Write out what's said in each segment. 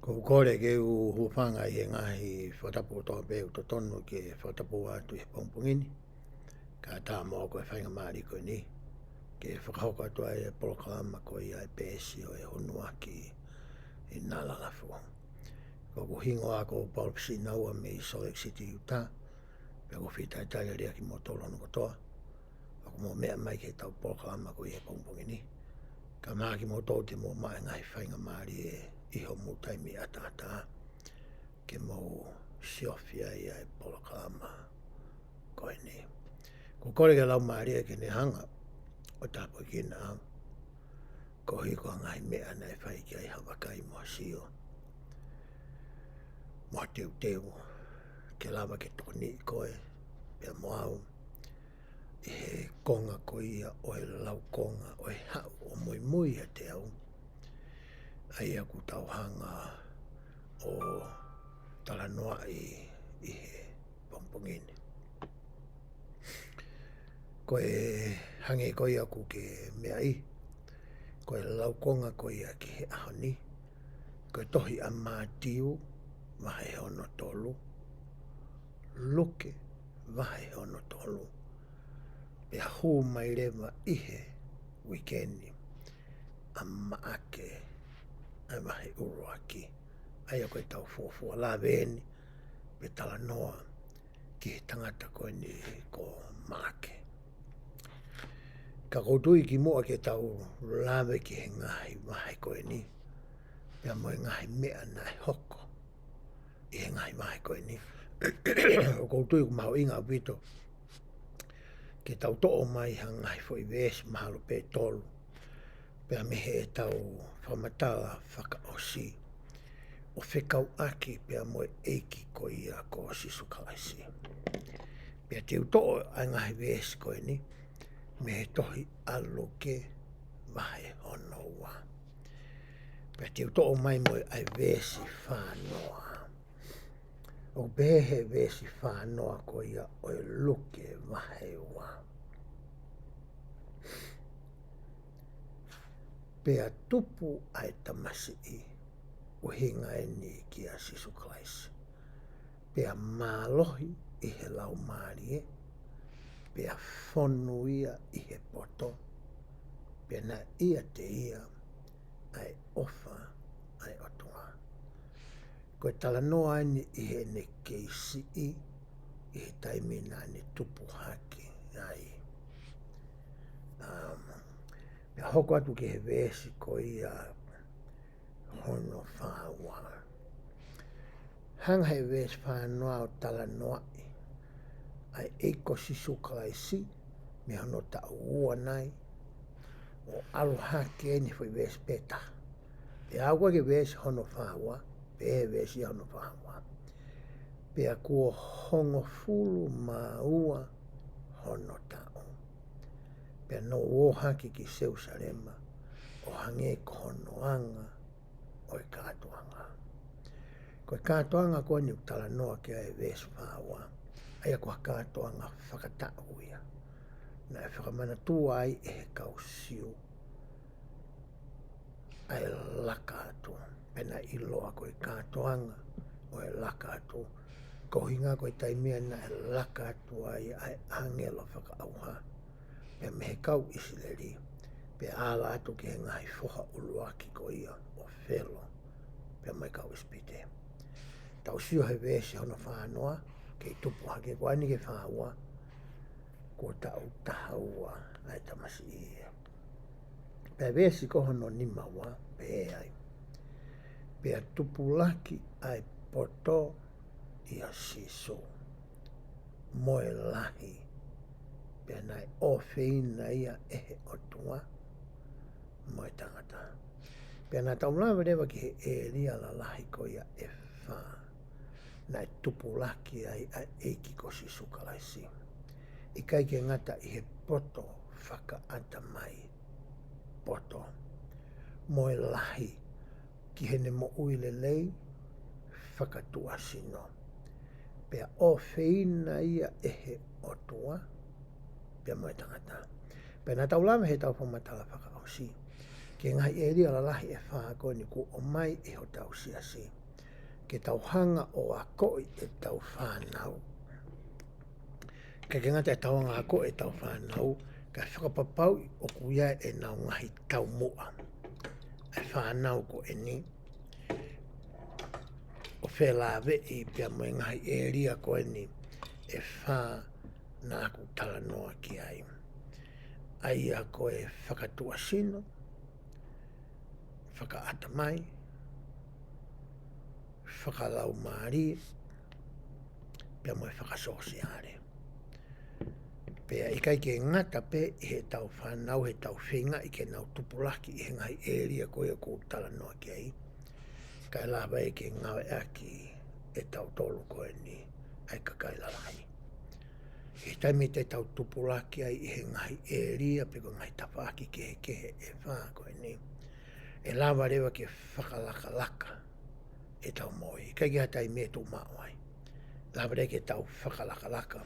Ko kore ke u hupanga i ngahi whatapu toa pēu to tonu ke whatapu atu i pongpongini. Ka tā mō koe whainga maari koe ni. Ke whakahoko atua e polokalama koe i ai pēsi o e honua ki i nalalafu. Ko ku hingo a ko palpisi naua me i Salt Lake City, Utah. Pea ko whitai taia rea ki mō tōlono kotoa. Ko mō mea mai ke tau polokalama koe i e pongpongini. Ka maa ki mō tō te mō mai ngahi whainga maari e iho mutai mi atata ke mo siofia i ai polokalama koe ni. Ko kore ke lau maari e ke ne hanga o tāpo ki na au. Ko hiko ngai mea nei whai ki ai hawakai mo sio. Mo TEUTEU ke lava ke toni i koe pia mo au. I he konga ko ia o e lau konga o e hau o mui mui a te au. Ai aku tau hanga o talanoa i he pongpongini. Ko e hange ko ia ku ke mea i. Ko e laukonga ko ia ki he ahoni. Ko e tohi a mātiu wahe hono tolu. Luke wahe hono tolu. Pea hū mai rewa ihe wikendi a maake ai wahe uruaki. Ai a koe tau fuafua la veni pe tala noa ki he tangata koe ni ko maake. Ka koutui ki mua ke tau lawe ki he ngahi wahe koe ni. Pea moe ngahi mea nai hoko i he ngahi wahe koe ni. O koutui ku maho inga apito ke tau to'o mai ha ngahi fo i vesi mahalo pe tolu. Pea mehe e tau whamatala whaka osi. O whekau aki pea moe EIKI ko ia ko sisu kalaisi. Pea teu to'o ai ngahi vesi koe ni. Mehe tohi aluke wahe honoa. Pea teu to'o mai moe ai vesi whanoa. O behe vesi whanoa ko ia o e luke wahe wa. Pea tupu ai tamasi i o hinga e ni ki a sisu kalaisi. Pea mālohi i he lau maari e. Pea whonu ia i he poto. Pea na ia te ia ai ofa ai otua. Koe tala noa ni i he ne keisi i he taimina ni tupu haki ai. Pea hoko atu ki he vesi ko ia hono whawa. Hanga he vesi whanoa o tala noa i. Ai eiko sisu kalaisi me hono ta ua nai. O alu haki e ni fwy vesi peta. Pea agua ke vesi hono whawa. Pea vesi hono whawa. Pea kua hongo fulu ma ua hono tau. Pea no o haki ki Seusalema o hange ko hono anga o e kātuanga. Ko e kātuanga koe ni utala noa ki ai vesi whawa. Ai kua kātuanga whakatau ia. Na e whakamana tua ai e he kausiu. Ai laka atu. Pena iloa koe kātuanga o e laka atu. Ko hinga koe taimia na e laka atu ai angelo whakaauha. Pea mehe kau isileri. Pea ala atu ki he ngahi foha uluaki ko ia o whelo. Pea mai kau ispite. Tau sio he vesi hono whanoa. Kei tupu hake ko ani ke whaua. Ko tau tahaua ai tamasi ia. Pea vesi ko hono ni maua. Pea ai. Pea tupu laki ai poto ia siso. Moe lahi. Pea nai ofeina ia ehe otua. Moe tangata. Pea nai taumlawa rewa ki he elia la lahi ko ia e wha. Nai tupu laki ai EIKI ko sisu kalaisi. I kai ke ngata i he poto whaka ata mai. Poto. Moe lahi. Ki he ne mo uile lei. Whakatua sino. Pea ofeina ia ehe otua. Pea moe tangata. Pea nā taulama he tau whamatala whakaosi. Ke ngai e ria la lahi e wha koe ni ku o mai e ho tau siasi. Ke tau hanga o a koi e tau whanau. Ke ngata e tau ngā ko e tau whanau, ka whakapapau o kuia e nau ngahi tau mua. E whanau ko e ni. O whelawe i pia mo ngahi e ria ko e ni. E wha na aku tala noa ki ai. Ai a ko e whakatua sino, whakaata mai, whakalau maari, pia mo e whakasosi are. Pea i kai ke ngata pe i he tau whanau, he tau whinga i ke nau tupulaki i he ngai area ko e ko tala noa ki ai. Kai lawa e ke ngawe aki e tau tolu ko e ni ai kakai lalai. I taimi te tau tupulaki ai i he ngai area pe ko ngai tapaki ke e wha ko e ni. E lawa rewa ke whakalaka laka e tau moi. Kai ki hatai me tu mawai. Lawa re ke tau whakalaka laka.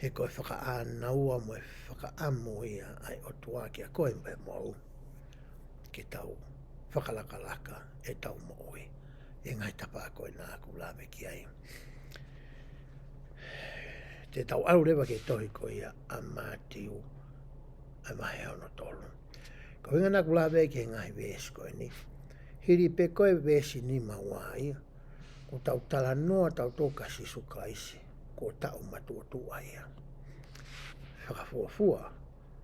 He koe whakaanaua mo e whakaamu ia ai o tua ki a koe mbe mou. Ke tau whakalakalaka e tau moi. E ngai tapa koe nā ku lawe ki ai. Te tau au rewa ke tohi koe ia a mātiu ai mahe ono tolu. Ko inga nā ku lawe ke ngai wēsi koe ni. Hiri pe koe wēsi ni mawai. Ko tau tala noa tau toka si sukaisi. Ko tau matua tua ia. Whakafuafua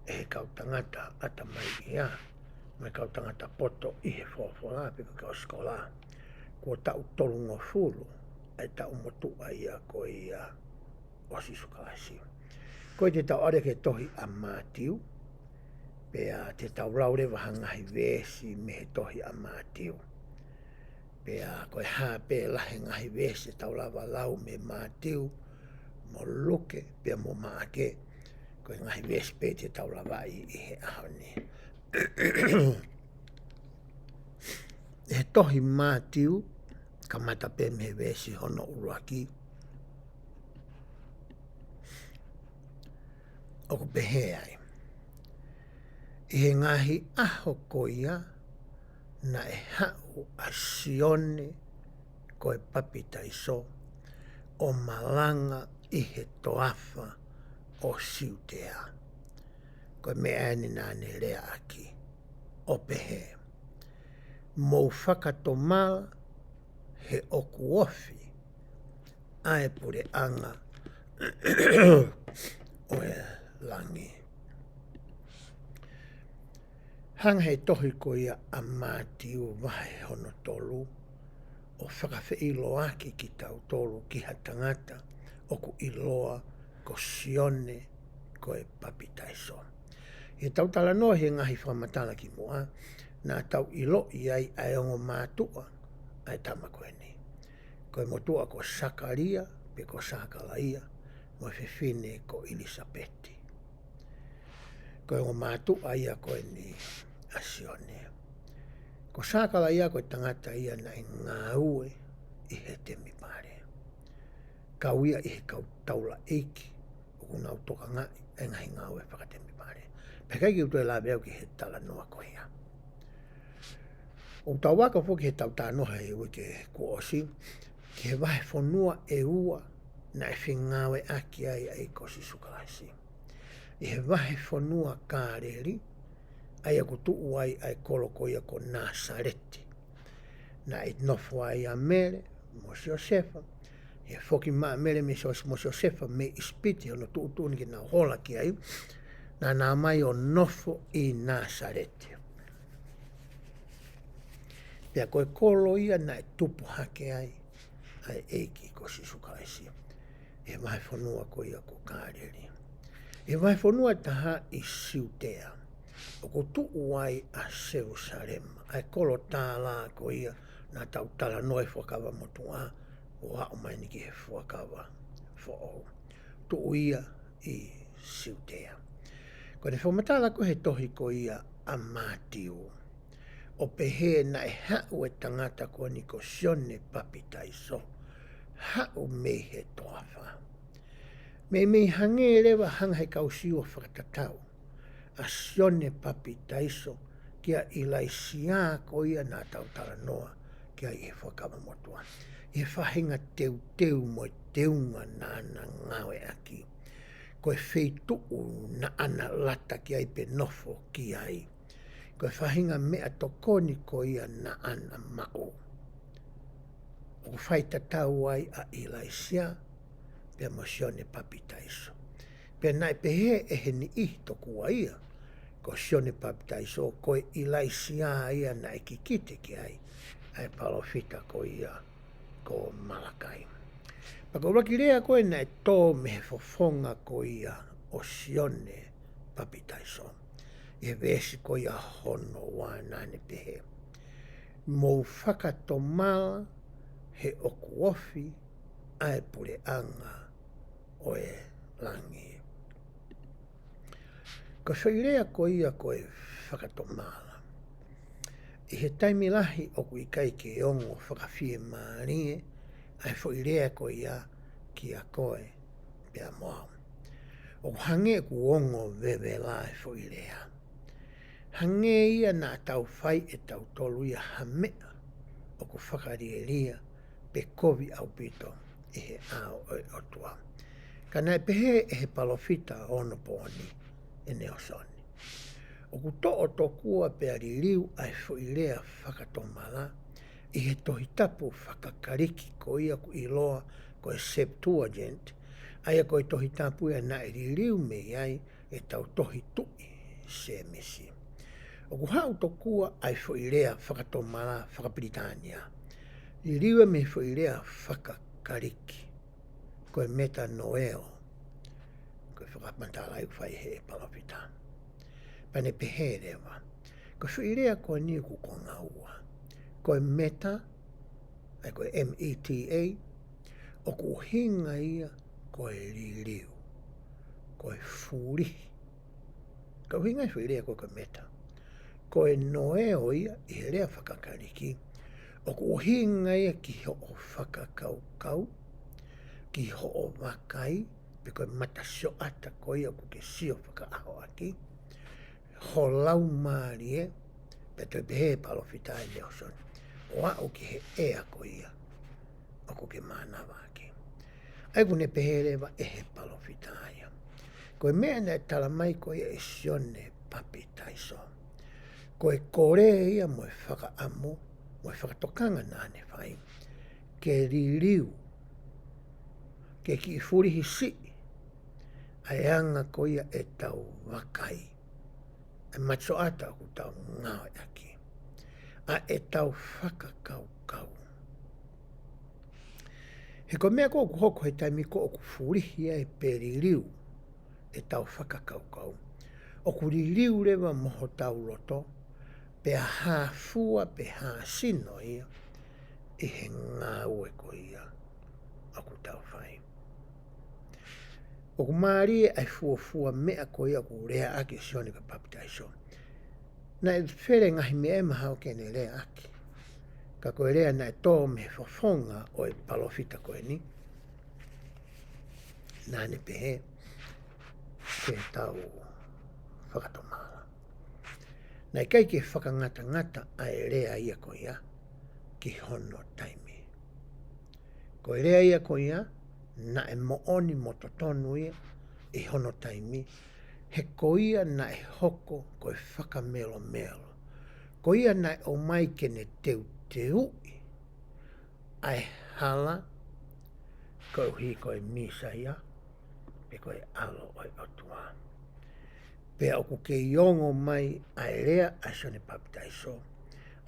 e he kau tangata ata mai ia. Mai kau tangata poto i he fuafua piko kau skola. Ko tau tolungo fulu ai tau motua ia ko ia osi sukaisi. Ko te tau are ke tohi a mātiu. Pea te tau raurewa hangahi wēsi me he tohi a mātiu. Pea koe hāpe lahe ngahi wēsi tau lawa lau me mātiu. Mo luke, pia mo maake, koe ngahi wēsi pe te tau lawa i he aho ni. He tohi mātiu, ka mata pe me wēsi hono uruaki. Oku pehe ai. I he ngahi aho koia, na e hau a sione koe papitaiso o malanga i he toafa o siutea. Koe mea ni nāne rea aki o pehe. Mou whakatomala he oku ofi ae pure anga o e langi. Hanga he tohi koia a mātiu wahe hono tolu o whakawhi iloa ki tau tolu ki ha tangata o ku iloa ko sione ko e papitaiso. He tau tala noa he ngahi whamatala ki mua na tau ilo i ai ongo mātua ai tama koe ni. Koe motua ko Sakaria pe ko Sakalaia mo whiwhine ko Elisabeti. Koe ongo mātua ia koe ni a sione. Ko Sakalaia koe tangata ia na i ngā ue i he temi pare. Kauia i he kau taula EIKI o kunau toka ngai e ngahi ngā ue whakatemi pare. Pekai ki utu e la veo ki he tala noa koe ia. O tau waka fuki he tau tā noha e ue ke kuosi, ki he wahe whanua e ua na e whingawe aki ai ai kosi sukalasi. I he wahe whanua kāreri, ai aku tuu ai ai koloko ia ko Nasareti. Na i nofo ai a mere, Mosi Josefa, he foki maa mere me Mosi Josefa me ispiti ono tuu ni ki na hola ki ai, na nā mai o nofo i Nasareti. Pea koe kolo ia na e tupu hake ai EIKI ko sisukaisi. E vai whanua ko ia ko kāreri. E vai whanua taha i siutea. O ko tuu ai a Jerusalem. Ai kolo tāla ko ia na tau tala noe whakawa motua. O hao mai ni ki he whakawa who'o. Tuu ia i siutea. Ko ne whamatala ko he tohi ko ia a mātiu. O pehe na e hau e tangata ko ni ko sione papitaiso. Hau me he toafa. Me hange rewa hanga he kausiwa whakatatau. a sione papi taiso kia ilaisia ko ia nā tautara noa kia i whakamamotua. I whahinga teu mo teunga nāna ngawe aki. Koe wheituu na ana lata ki ai pe nofo ki ai. Koe whahinga mea tokoni ko ia na ana mao. O whaita tau ai a ilaisia pe mosione papi taiso. Pe nai pe he e he ni ihi toku a ia. Ko sione papi taiso koe ilaisia ia na e kikite ki ai. Ai palofita ko ia ko Malakai. Pako raki rea koe na e tō me he fofonga ko ia o sione papi taiso. E vesi ko ia hono wā nane pehe. Mou whakatomala he oku ofi ai pure anga o e langi. Ko soirea ko ia koe whakatomala. I he taimilahi oku i kai ke ongo whakawhie maarie ai soirea ko ia ki a koe pia moa. O hange ku ongo vewe lai soirea. Hange ia na tau whai e tau tolu ia hamea o ku whakarieria pe kovi au pito i he ao o otua. Ka nai pehe e he palofita ono pōni e neosoni. O ku to'o tokua pe aririu ai whoirea whakatomala i he tohitapu whakakariki ko ia ku iloa ko e Septuagint ai a ko e tohitapu ia na aririu me iai e tau tohitui se misi. O ku hau tokua ai whoirea whakatomala whakabritania. I riwe me whoirea whakakariki. Ko e meta noeo. Ko e whakamantalai whai he palapita. Pane pehe rewa. Ko whoirea ko ni ku konga ua. Ko e meta, ai ko e META, o ku hinga ia ko e ririu. Ko e furihi. Ko hinga i whoirea ko e meta. Ko e noeo ia i he rea whakakariki. O ku hinga ia ki ho o whakakaukau, ki ho o wakai, pe koe mata sio ata ko ia ku ke sio whakaaho aki. Ho lau maarie, pe te pehe palofitai leo son. O au ki he ea ko ia, o ku ke manawa aki. Ai ku ne pehe rewa e he palofitai. Ko e mea ne talamai ko ia e sione papi taiso. Ko e kore ia mo e whakaamu, mo e whakatokanga nāne whai. Ke ririu, ke ki i furihi si, ai anga ko ia e tau wakai. E matso ata ku tau ngawe aki. A e tau whakakaukau. He ko mea ko ku hoko he taimi ko o ku furihi e peririu e tau whakakaukau. O ku ririu rewa moho tau roto, pe ha fua pe ha sino ia i he ngā ue ko ia a ku tau whai. O ku maari ai fua mea ko ia ku rea aki sione ka papitaiso. Na e where ngahi me e mahau kene rea aki. Ka koe rea na e tō me whafonga o e palofita koe ni. Nāne pehe ke tau whakatomala. Nai kai ke whakangata a e rea ia ko ia ki hono taimi. Ko e rea ia ko ia na e mooni mototonu ia i hono taimi. He ko ia na e hoko ko e whakamelo melo. Ko ia na e o mai kene TEUTEU ai HALA ko hi ko e misa ia pe ko e alo o e otua. Pe au ku ke iongo mai ai rea a sione papitaiso.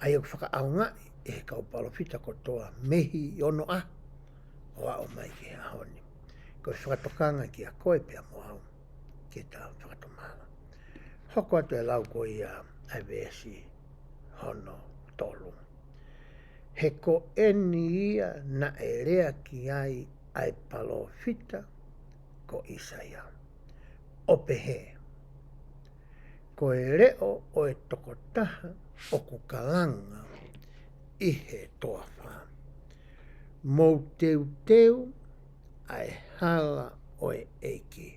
Ai au whakaaunga e he kau palofita kotoa mehi iono a o a o mai ki hahoni. Ko e whakatokanga ki a koe pe a moau ki ta whakatomala. Hoko atu e lau ko ia ai vesi hono tolu. He ko eni ia na e rea ki ai palofita ko Isaia. O pehe. Ko e reo o e tokotaha o ku kalanga i he toa wha. Mou TEUTEU ai e HALA o e EIKI.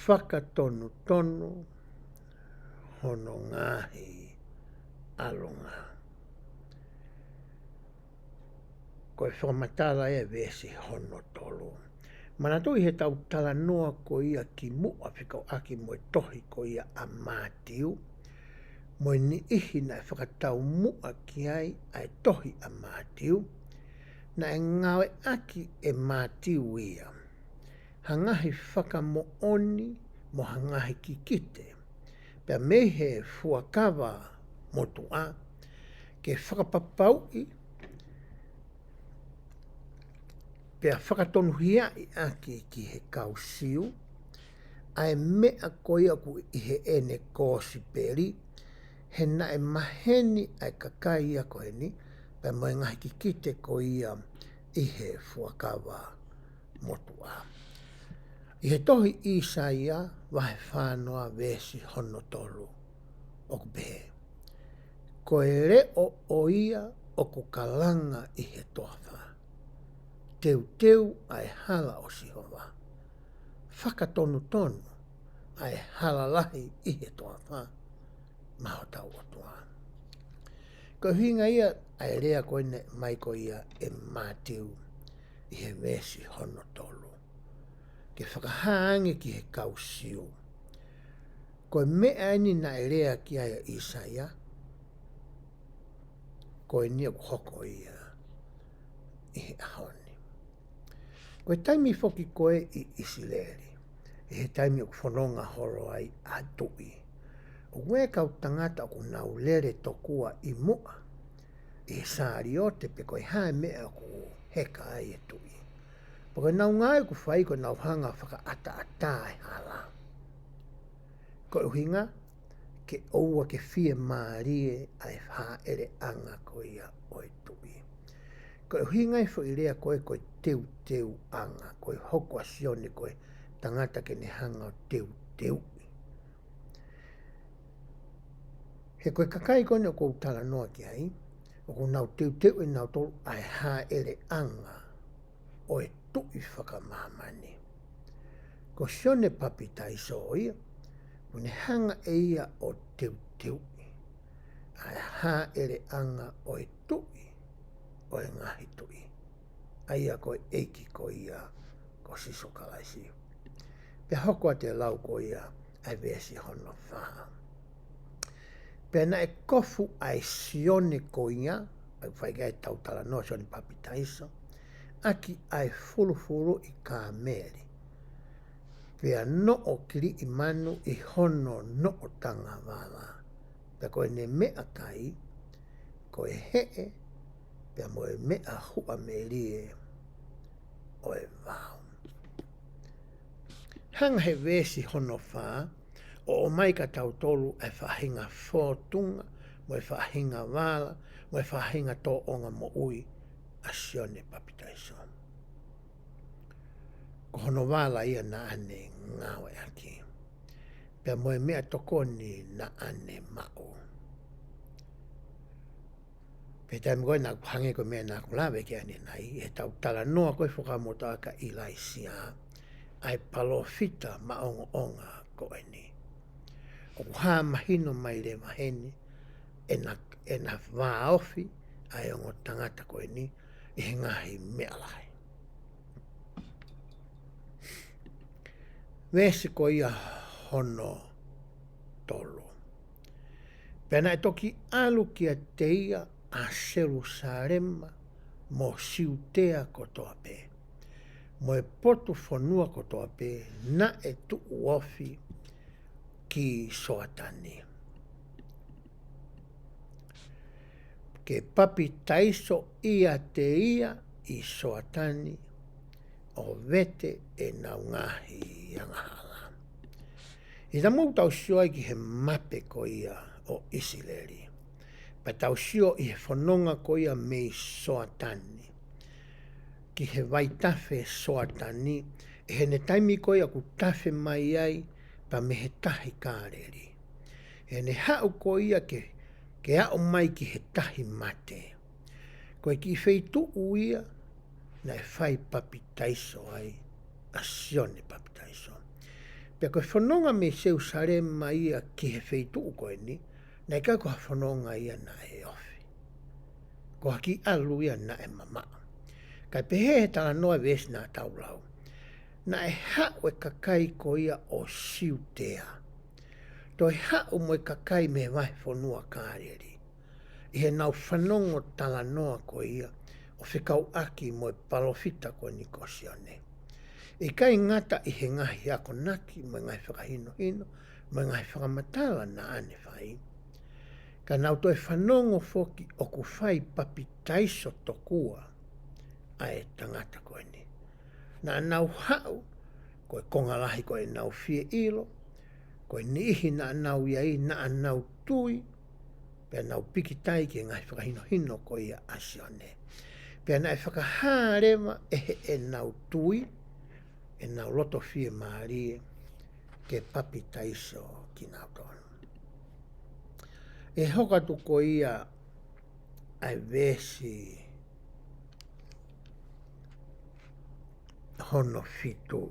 whakatonu tonu hono ngahi alonga. Koe whamatala e vesi hono tolu. Mana tui he tau tala noa ko ia ki mua whikau aki moe tohi ko ia a mātiu. Moe ni ihi na e whakatau mua ki ai ai tohi a mātiu. Na e ngawe aki e mātiu ia. Hangahi whakamooni mo hangahi ki kite. Pea mehe fuakawa motu a. Ke whakapapau pea whakatonu hiai aki ki he kausiu, ai mea koia ku i he ene kōsi peri, he na e maheni ai kakai ia ko heni, pea moe ngahi ki kite ko ia i he fuakawa motua. I he tohi isa ia, wahe whānoa vesi hono tolu o kupehe. Ko e reo o ia o ku kalanga i he tohawha. TEUTEU ai HALA o Sihova. Whakatonu tonu ai HALA lahi i he tohawha. Maho tau o tua. Ko hinga ia ai rea koine mai ko ia e mātiu i he vesi hono tolu. Ke whakahaange ki he kausiu. Ko mea ni na e rea ki aia Isaia. Ko e nia hoko ia i he ahoni. Ko e taimi foki koe i Isileri. E he taimi o whanonga horo ai a tui. O wea kau tangata o nau lere tokua i mua. I he sāri o te pe koe hae mea ku heka ai e tui. Pako nau ngai ku whai ko nau hanga whaka ata ata e hala. Ko uhinga ke oua ke fie maarie ai wha ere anga ko ia o e tui. Ko uhinga i fo i rea koe koe TEUTEU anga. Koe hoko asione koe tangata ke ne hanga o TEUTEU. He koe kakai kone o kou tala noa ki ai. O kou nau TEUTEU e nau tolu ai ha ere anga o e tui whakamamani. Ko sione papi taiso o ia. Kone hanga e ia o TEUTEU. Ai ha ere anga o e tui. O e ngahi tui. Aia ko EIKI ko ia ko siso kalaisi. Pe hoko a te lau ko ia ai vesi hono whaha. Pe na e kofu ai sione ko ia, ai whaigai tautala noa sione papi taiso, aki ai fulu i ka meri. Pea no o kiri i manu i hono no o tanga wala. Pe koe ne mea kai, koe hee, pea moe mea hua merie o e vau. Hanga he vesi hono wha, o mai ka tau tolu e whahinga fōtunga, mo e whahinga wala, mo e whahinga tō onga mo ui, a sione papitaiso. Ko hono wala ia na ane ngawe aki. Pea moe mea tokoni na ane mao. Pe taimi koe nā kuhange koe mea nā kulawe ki ane nai, e tau tala noa koe whakamoto aka ilaisia, ai palofita maongo onga koe ni. O kuhaa mahino mai le maheni, e na wāofi, ai ongo tangata koe ni, i he ngahi mea lai. Vesi ko ia hono tolo. Pena e toki alu ki a teia a Jerusalema mo siutea kotoa pe. Mo e potu whanua kotoa pe na e tu uofi ki soatani. Ke papi taiso ia te ia i soatani o vete e nau ngahi angahala. I ta mou tau sioai ki he mape ko ia o Isileri. Pa tau sio i he whanonga ko ia mei soatani. Ki he waitafe soatani, e he ne taimi ko ia ku tafe mai ai pa me he tahi kāreri. E ne hau ko ia ke ao mai ki he tahi mate. Koe ki wheitu uia, na e whai papi taiso ai, a sione papi taiso. Pea koe whanonga me seu sarema ia ki he wheitu koe ni, nei ka koha whanonga ia na e ofi. Ko haki alu ia na e mama. Kai pehe he tala noa ves na taulau. Na e hao e kakai ko ia o siutea. To e hao mo e kakai me vai whanua kāreri. I he nau whanongo tala noa ko ia o whikau aki mo e palofita ko ni kosione. I kai ngata i he ngahi ako naki mo e ngai whakahino hino, mo e ngai whakamatala na ane whai. Ka nau to e whanongo foki o ku whai papi taiso tokua a e tangata koe ni. Na nau hao, koe kongalahi koe nau fie ilo, koe niihi na nau iai na nau tui, pia nau pikitai ki ngai whakahino hino koe ia asione. Pia na e whakahārema e nau tui, e nau loto fie maarie, ke papi taiso ki nau tono. E hokatu ko ia ai vesi hono fitu.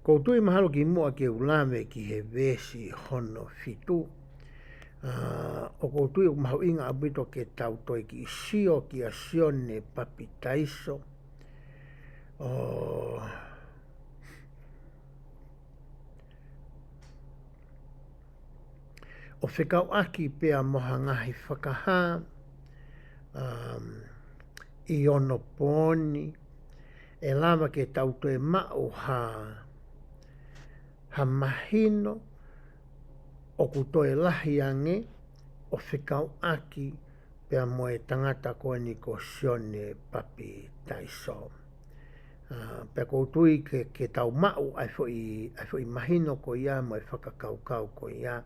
Ko tui mahalo ki mua ke ulame ki he vesi hono fitu. O ko tui o mahu inga abito ke tau toi ki sio ki a sione papi taiso. O whikau aki pea moha ngahi whakaha, i ono pōni, e lama ke tau toe mao ha mahino, o ku toe lahi ange, o whikau aki pea moe tangata koe ni ko sione papi taiso. Pea koutui ke tau mao ai fwoi mahino ko ia moe whakakaukau ko ia.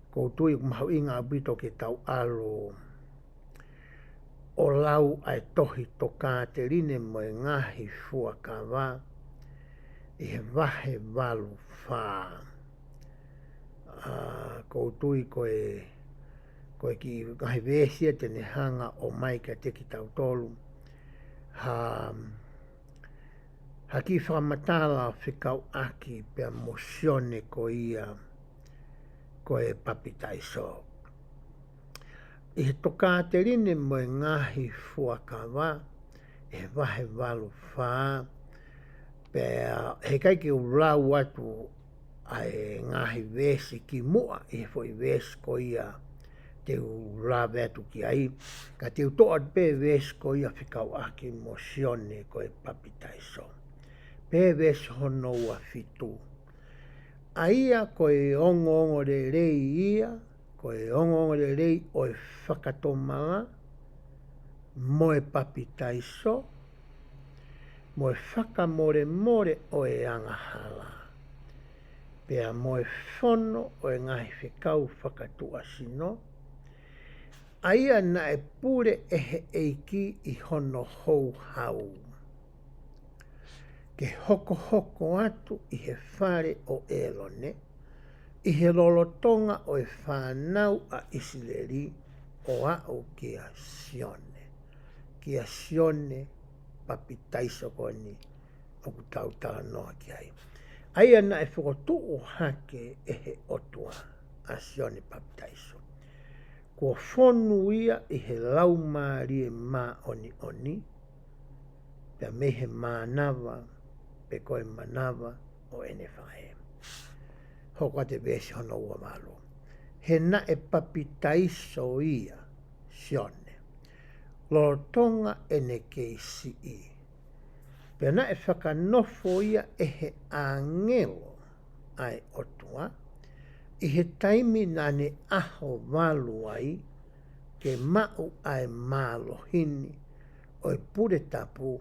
Koutui mahau inga abito ke tau alo o lau ai tohi toka te rine mo e ngahi fua ka wā i he wahe walu whā. Koutui koe ki ngahi vēsia tene hanga o mai ka te ki tau tolu. Ha ki whakamatala whikau aki pia mosione ko ia koe papi taiso. I he toka te rine mo e ngahi fuakawa, e wahe walu whā, pea he kai ki ulau atu ai ngahi vesi ki mua, i he fwoi vesi ko ia te ulau atu ki ai, ka te utoa pe vesi ko ia whikau aki mosione koe papi taiso. Pe vesi hono ua fitu. Aia koe ongo re rei ia, koe ongo re rei o e whakatomala, moe papi taiso, moe whakamore o e anga hala. Pea moe whono o e ngahi whikau whakatua sino. Aia na e pure he eiki i hono hou hau. Ke hoko atu i he whare o elone, i he lolotonga o e whanau a isileri o au ki a sione. Ki a sione papi taiso koni o ku tau tala noa ki ai. Aia na e whakotu o hake e he otua a sione papi taiso. Ko whonu ia i he laumārie mā oni, pia mehe mānawa, pe koe manawa o ene whae. Hoko te vesi hono ua malo. He na e papi taiso ia, sione. Lorotonga ene keisi i. Pea na e whakanofo ia e he angelo ai otua, i he taimi nane aho walu ai, ke mau ai mālohini, o e pure tapu,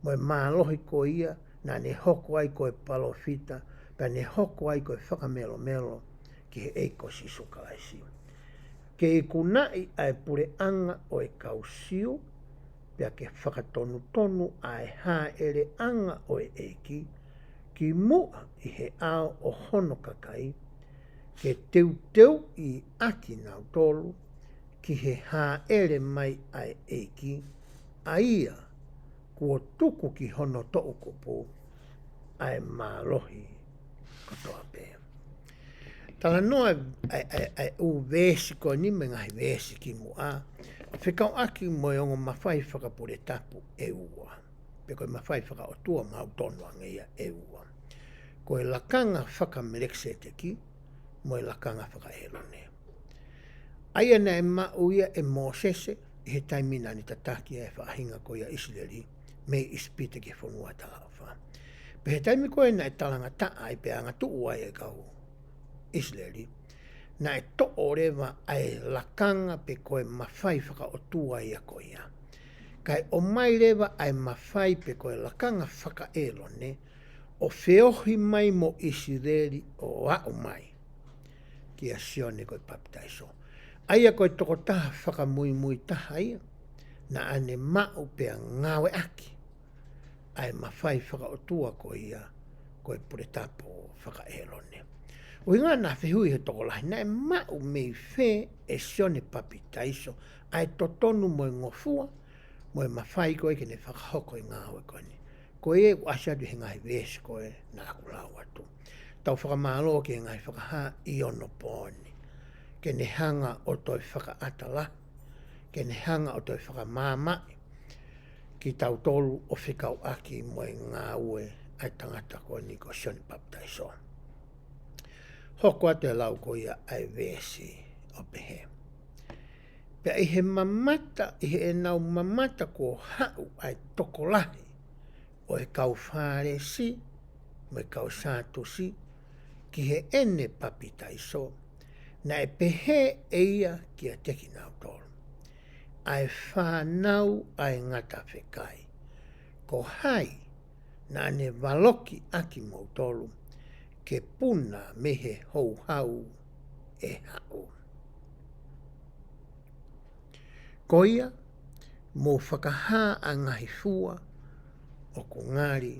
mo e mālohi ko ia, na ne hoko ai koe palofita, pa ne hoko ai koe whakamelo ki he eiko sisukalaisi. Ke i kunai ai pure anga o e kausiu, pia ke whakatonu ai haere anga o e eiki, ki mua i he ao o hono kakai, ke teuteu i ati nau tolu, ki he haere mai ai eiki, aia kua tuku ki hono to'u kupu ai mālohi kotoa pēr. Tala noa ai u vesi ko ni me ngai vesi ki mua. O whikau aki mo ongo mawhai whakapure tapu e ua. Pe koe mawhai whakaotua mautonua ngeia e ua. Koe lakanga whakamelekse te ki, mo e lakanga whakaelone. Aia na e mauia e Mosese, i he taimina ni tataki e whaahinga ko ia Israeli, me ispite ke whanua talawa. Pe he taimi koe na e talanga taa i pe anga tuu ai e kau Israeli, na e to orewa ai lakanga pe koe mawhai whakaotua ia ko ia. Kai o mai rewa ai mawhai pe koe lakanga whakaelone, o whiohi mai mo Israeli o au mai. Kia sione koe papitaiso. Aia koe toko taha whakamui mui taha ia, na ane mau pea ngawe aki. Ai mawhai whakaotua ko ia, koe pure tapo whakaelone. O inga na whihui he toko lahi, na e mau mei whe e sione papitaiso, ai totonu mo e ngofua, mo e mawhai koe ke ne whakahoko i ngawe koe ni. Koe e asiadu he ngai vesi koe na akulau atu. Tau whakamalo ke ngai whakaha i ono pōni. Ke ne hanga o toi whakaatala, ke ne hanga o toi whakamāmai, ki tau tolu o whikau aki mo e ngā ue ai tangata koe ni ko sioni papitaiso. Hoko atu e lau ko ia ai vesi o pehe. Pea i he mamata, i he nau mamata ko hau ai tokolahi, o e kau whāresi, mo e kau sātusi, ki he ene papitaiso, na e pehe e ia ki a teki nau tolu. Ai whānau ai ngata whekai. Ko hai, na ne waloki aki mau tolu, ke puna me he hou hau e hau. Ko ia, mo whakaha a ngahi fua, o ko ngari,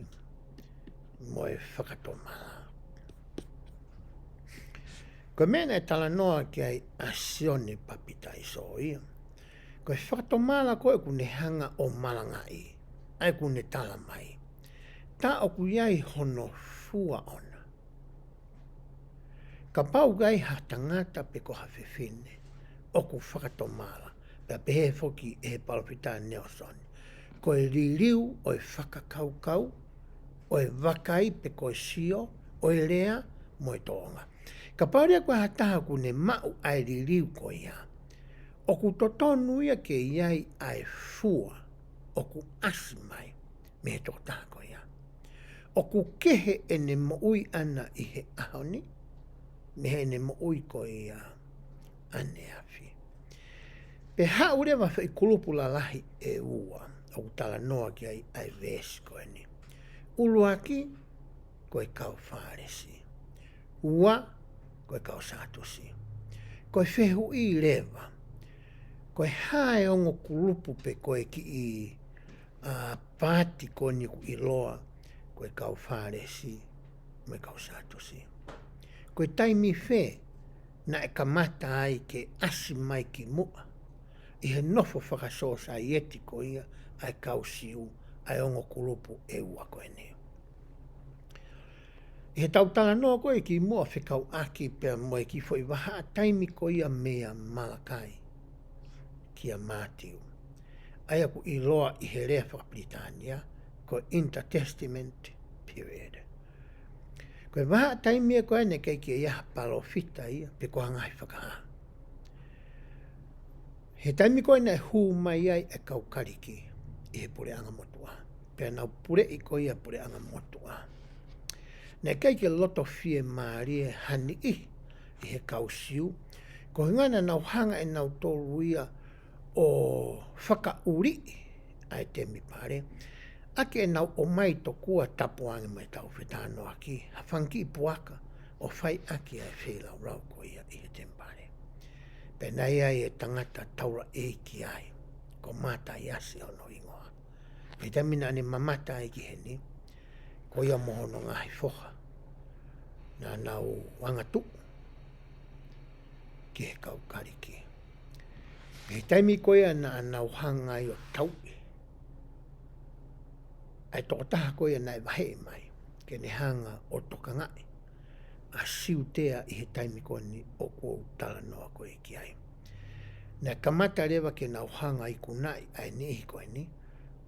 mo e whakatomala. Ko mena e tala noa ki ai asione papitaiso ia. Ko e whakatomala koe ku ne hanga o malangai, ai ku ne tala mai. Ta o ku iai hono fua ona. Ka pau gai ha tangata pe ko hawhewhine, o ku whakatomala, pe pehe foki e he palopita Nelson. Ko e ririu o e whakakaukau, o e wakai pe ko e sio, o e rea mo e toonga. Ka paurea koe hataha ku ne mau ai ririu ko ia. O ku totonu ia ke iai ai fua, o ku asimai, me he tokotaha ko ia. O ku kehe e ne moui ana i he ahoni, me he ne moui ko ia ane afi. Pe haurewa wha i kulupu la lahi e ua, o ku tala noa ki ai vesi ko ni. Uluaki, ko e kau whāresi. Ua, ko e kau sātusi. Ko e whehu i lewa. Ko e hae ongo kulupu pe ko e ki i pāti ko ni ku i loa, ko e kau whāresi, mo e kau sātusi. Ko e taimi whe, na e kamata ai ke asi mai ki mua. I he nofo whakasosa i eti ko ia, ai kau siu, ai ongo kulupu e ua ko e neo. I he tautala noa koe ki mua whikau aki pia moe ki foi waha taimi ko ia mea Malakai, ki a Mātiu. Aia ku i loa i he rea Whakapritania, ko intertestament period. Koe waha taimi e koe ne kei ki ia palo fita ia, pe koha ngai whakaha. He taimi koe nei hū mai ai e kau kariki i he pure anga motua. Pea nau pure i koe ia pure anga motua. Ne kei ke loto fie maarie hani i he kau siu. Ko hingana nau hanga e nau tolu ia o whakauri ai te mi pare. Ake e nau o mai to kua tapuange mai tau whetano aki. Hawhanki i puaka o whai aki ai whelau rau ko ia i he tempare. Penai ai e tangata taura EIKI ai. Ko mata i asi ono ingoa. Vitamina ane mamata ai ki heni. Ko ia mohono ngahi foha. Na nau wangatu. Ki he kau kariki. He taimi ko ia na nau hanga i o tau. ai toko taha koe nai wahe mai, ke ne hanga o toka ngai, a siutea i he taimi koni o kou tala noa koe ki ai. Nā kamata rewa ke nau hanga i kunai ai nihi koe ni,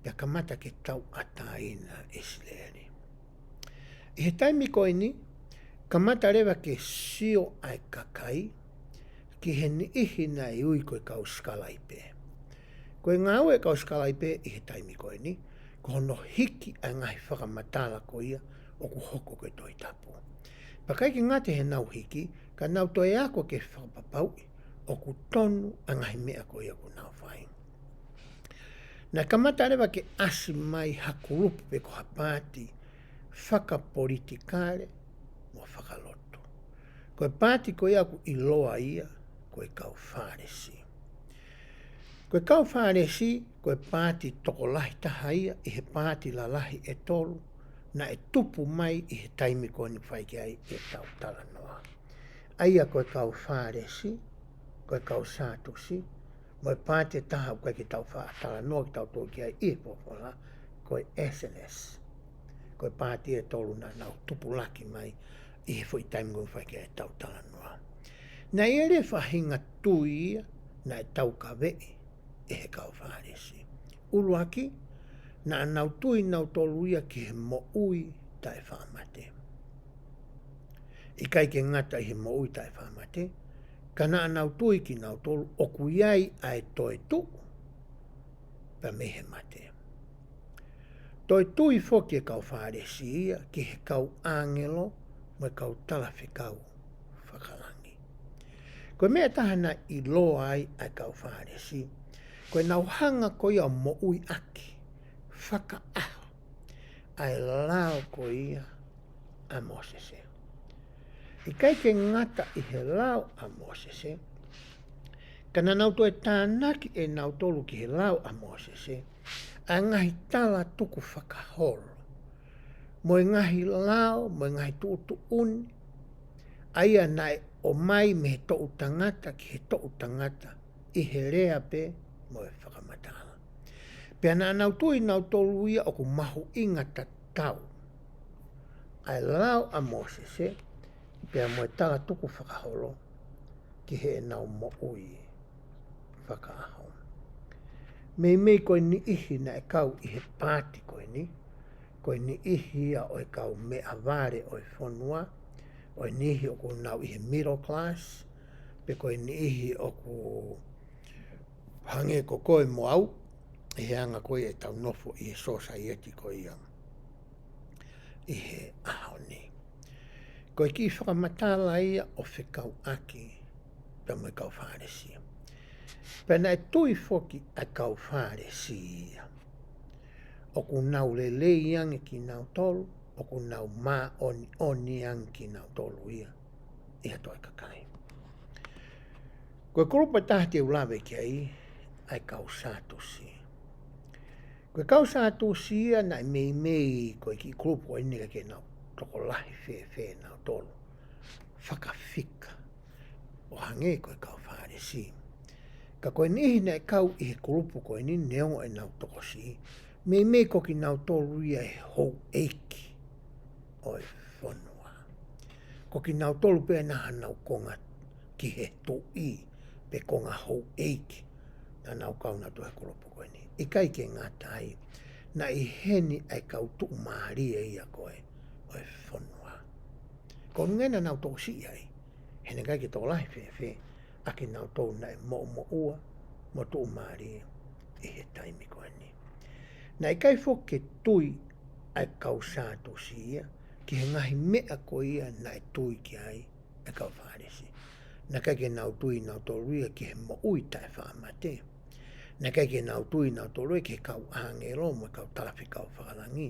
pia kamata ke tau ataina e sileani. I he taimi koe ni, kamata rewa ke sio ai kakai, ki he ni ihi na i ui koe kau skalai pē. Koe ngā ue kau skalai pē i he taimi koe ni, ko hono hiki ai ngahi whakamatala ko ia o ku hoko koe toi tapu. Pakai ki ngate he nau hiki, ka nau toi ako ke whakapapau o ku tonu ai ngahi mea ko ia ku nau whai. Nā kamata rewa ke asi mai hakurupu pe ko hapāti whakapolitikare mo whakaloto. Koe pāti ko ia ku iloa ia, koe kau whāresi. Koe kau whāresi, koe pāti toko lahi taha ia, i he pāti la lahi e tolu, na e tupu mai i he taimi koe ni whaiki ai e tau tala noa. Aia koe kau whāresi, koe kau sātusi, mo e pāti e taha koe ki tau tala noa ki tau tō ki ai i popola, koe SNS. Koe pāti e tolu na nau tupu laki mai i he fwoi taimi koe whaiki ai e tau tala noa. Na i ere whahinga tui ia, na e tau ka vei, e he kau whāresi. Uruaki, na nau tui nau tolu ia ki he mo ui tae whamate. I kai ke ngata i he mo ui tae whamate, ka na nau tui ki nau tolu o kuiai ai toi tu, pa mehe mate. Toi tui foki e kau whāresi ia ki he kau angelo, mo e kau talafi kau whakalangi. Koe mea tahana i loa ai kau whāresi, koe nau hanga ko ia mo ui aki, whaka aho, ai lao ko ia a Mosese. I kai ke ngata i he lao a Mosese, kana nau toi tānaki e nau tolu ki he lao a Mosese, a ngahi tala tuku whakaholo. Mo e ngahi lao, mo e ngahi tuutu uni, aia nai o mai me he to'u tangata ki he to'u tangata, i he rea pe, mo e whakamatala. Pea nā nau tui nau tolu ia o ku mahu ingata tau. Ai lao a Mosese, pea mo e tala tuku whakaholo, ki he nau mo ui whakaaho. Mei koe ni ihi na e kau i he pāti koe ni ihi ia o e kau me avare o e whonua, o e nihi o ku nau i he middle class, pe koe ni ihi o ku hange ko koe mo au, e he anga koe e tau nofo i he society koe ia. I he aho ni. Koe ki whakamatala ia o whekau aki, pe mo e kau whāresi. Pena e tui foki a kau whāresi ia. O ku nau lele iange ki nau tolu, o ku nau mā oni iange ki nau tolu ia. Ia toi kakai. Koe kurupa tahti e ulawe ki ai kau sātusi. Koe kau sātusi ia na mei koe ki kurupa o inega ke nau toko lahi whee nau tolu. Whakawhika. O hange koe kau whāresi. Ka koe nihi na e kau i he kurupu koe ni neongo e nau toko si. Mei ko ki nau tolu ia e hou eiki o e whonua. Ko ki nau tolu pēr naha nau konga ki he tui pe konga hou eiki na nau kau na tu he kurupu koe ni. I kai ke ngā tai na i heni ai kau tuu maari e ia koe o e whonua. Ko ngena nau toko si ai, hene kai ke tō lahi whee, a ki nau tō na e mo ua, mo tuu maari e he taimi koe ni. Na i kai fo ke tui ai kau sātu si ia, ki he ngahi mea ko ia na e tui ki ai e kau whāresi. Na kai ke nau tui nau tōru ia ki he mo ui tae whaamate. Na kai ke nau tui nau tōru ia ki he kau angelo mo e kau talafi kau whakalangi.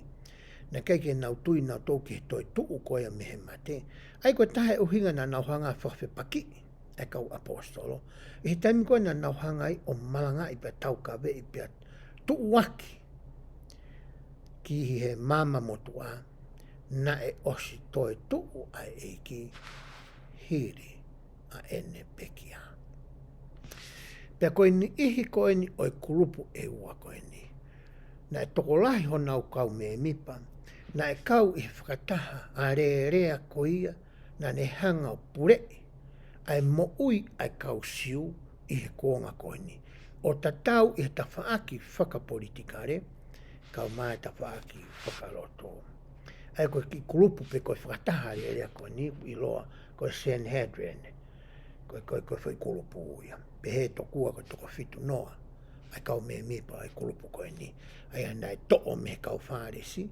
Na kai ke nau tui nau tō ki he toi tuu koe a mehe mate. Ai koe tahe uhinga na nau hanga whawhi paki e kau apostolo. I he taimi koe na nau hanga i o malanga i pia tau ka ve i pia tuu waki. Ki he mama motua na e osi toi tuu a EIKI hiri a ene pekia. Pea koe ni ihi koe ni o e kurupu e ua koe ni. na e tokolahi hona au kau me mipa, na e kau i whakataha a rea ko ia, na ne hanga o purei, ai mo ui ai kau siu i he kuonga koini. O tatau i he tawhaaki whakapolitikare, kau mai tawhaaki whakaloto. Ai koe ki kulupu pe koe whakataha rea koini i loa koe Sanhedrin, koe whai kulupu uia. Pe he tokua koe toko fitu noa, ai kau me mipa ai kulupu koini. Ai anai to'o me kau whāresi,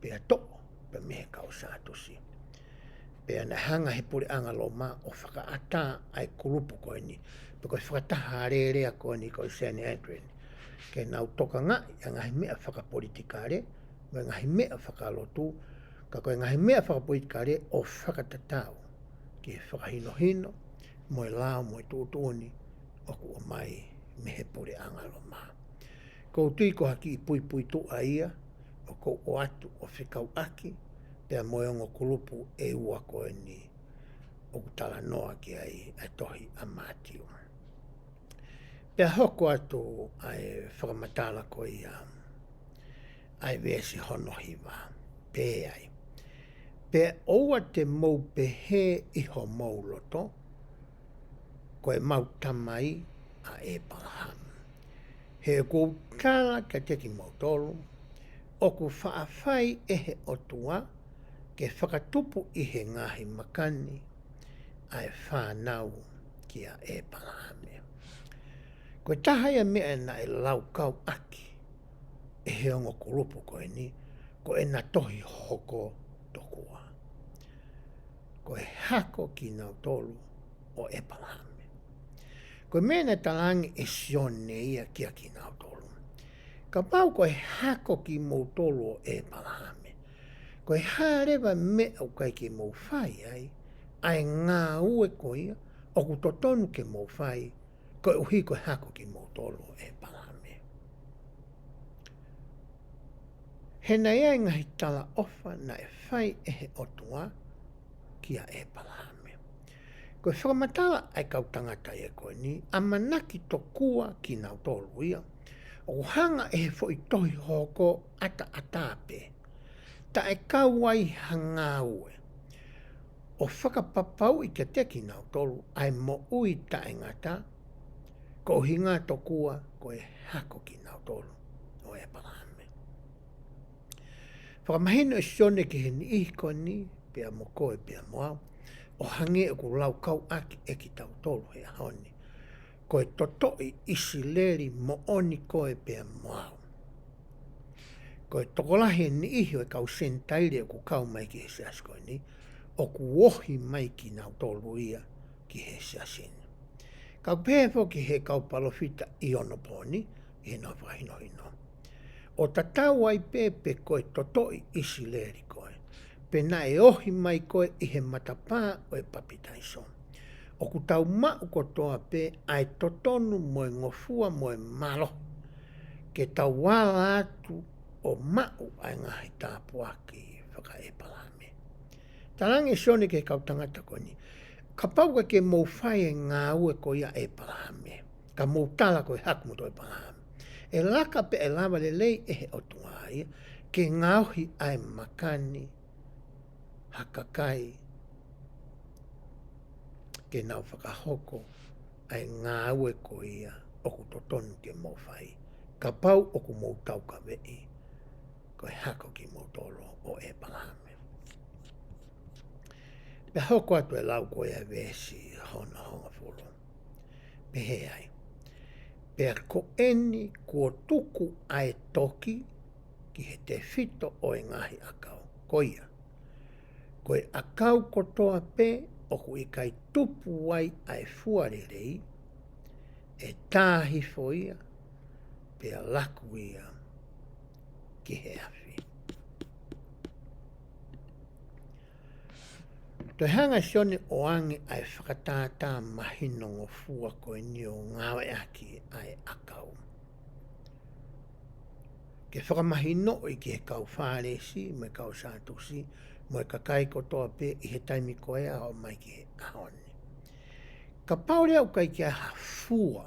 pe a to'o pe me kau sātusi. Pe ana hanga he puri anga lo ma o whakaata ai kulupu koini, pe koe whakataha rea koini koe Sanhedrin. Ke nau toka ngai, a ngahi mea whakapolitikare, me ngahi mea whakalotu, ka koe ngahi mea whakapolitikare o whakatatau, ki whakahino-hino, moe lao, moe tūtūni, oku o mai me he puri anga lo ma. Ko tui ko haki i pui tu a ia, o ko o atu o whikau aki, pea moe ongo kulupu e ua koe ni o kutala noa ki ai tohi a mātiu. Pea hoko atu ai whakamatala ko i ai vesi hono hiwa, pe ai. Pea oua te mou pehe iho mou loto, koe mau tamai a Abraham. He kou tala ka teki mau tolu, o ku whaafai ehe otua, ke whakatupu i he ngahi makani, ai whanau ki a Abraham. Koe tahaya mea na e lau kau aki, e he ongo kulupu koe ni, ko e na tohi hoko tokua. Koe hako ki nau tolu o Abraham. Koe mea na talangi e sione ia kia ki nau tolu. Ka pau koe hako ki mou tolu o Abraham. Koe harewa mea au kai ki mou whai ai ngā ue ko ia, o ku totonu ke mou whai, koe uhi koe hako ki mou tolu o Abraham. He nei ai ngahi tala ofa na e whai ehe otua ki a Abraham. Koe whakamatala ai kau tangata e koe ni, a manaki tokua ki nau tolu ia, o hanga e fo i tohi hoko ata atape, ta e kau ai hanga ue. O whakapapau i te teki nau tolu, ai mo ui ta e ngata, ko hinga tokua koe hako ki nau tolu o Abraham. Whakamahino e sione ki he ni ihi koe ni, pia mo koe pia moau, o hange e ku lau kau aki e ki tau tolu he ahoni. Koe totoi isi leri mo oni koe pia moau. Koe tokolahi ni ihi o e kau sentairi e ku kau mai ki he seas koe ni, o ku wohi mai ki nau tolu ia ki he seasini. Kau pēpo ki he kau palofita i ono poni, i he nau whahino-hino. O tatau ai pepe koe totoi isi leri koe. Pe na e ohi mai koe i he matapā o e papitaiso. O ku tau mau kotoa pe ai totonu moe ngofua moe malo. Ke tau wala atu o mau ai ngahi tāpuaki whaka e palame. Tarangi sione ke kau tangata koe ni. Ka pauka ke mou whai e ngā ue ko ia e palame. Ka mou tala koe hakmuto e palame. E laka pe e lava le lei e he otuai, ke ngauhi ai makani, hakakai, ke nau whakahoko, ai ngā ue ko ia, oku totonu ke mou whai. Ka pau oku mou tau ka vei, koe hako ki mou tolo o e palame. Pe hoko atu e lau koe a vesi hona honga fulu. Pe he ai. Pea ko eni kua tuku ai toki ki he te whito o e ngahi akau. Ko ia. Koe akau kotoa pe o ku i kai tupu ai ai fuarerei e tāhifo ia pea laku ia ki he awhi. Toi hanga sione o angi ai whakatātā mahino ngō fua koe ni o ngāwe aki ai akau. Ke whakamahino i ki he kau whāresi, me kau sātusi, mo e kakai kotoa pe i he taimi koe a o mai ki he ahoni. Ka paure au kai ki a hafua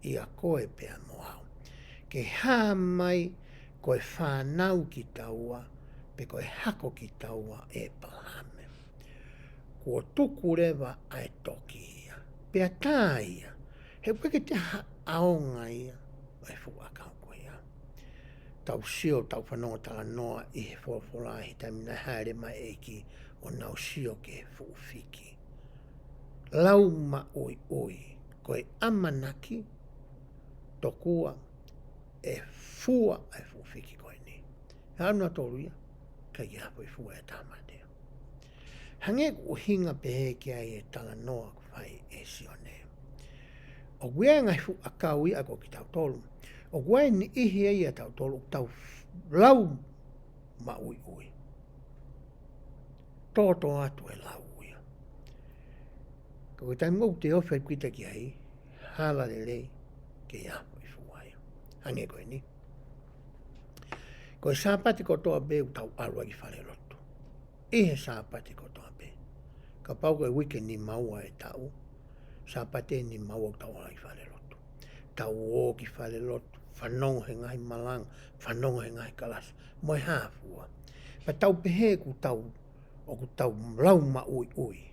i a koe pea moau. ke hā mai koe whānau ki taua, pe koe hako ki taua e palame. Kua tuku rewa ai toki ia. Pea tā ia, he peke te aonga ia, ai fuakau ko ia. Tau sio tau whanonga tala noa i he whorwhora hi tamina haere mai EIKI o nau sio ke fuufiki. Lau ma ui ui, koe amanaki, tokua e fua ai fuufiki koe ni. Hana tolu ia, ka ia hapoi fua e tāmatea. Hange ku hinga pehe ki ai e tala noa ku whai e sione. O wea ngai fu akau ia ko ki tau tolu. O wea ni ihi ai a tau tolu, tau lau ma ui ui. Toto atu e lau ia. Ka koe tai mou te ofe kuita ki ai, hala le lei, ke ia hapoi fua ia. Hange koe ni. Koe sāpati ko toa be u tau alua ki whare loto. Ihe sāpati ko toa be. Ka pau koe wike ni maua e tau. Sāpati ni maua u tau alua ki whare loto. Tau o ki whare loto. Whanongo he ngai malang. Whanongo he ngai kalasa. Moe hāfua. Pa tau pehe ku tau. O ku tau lau ma ui ui.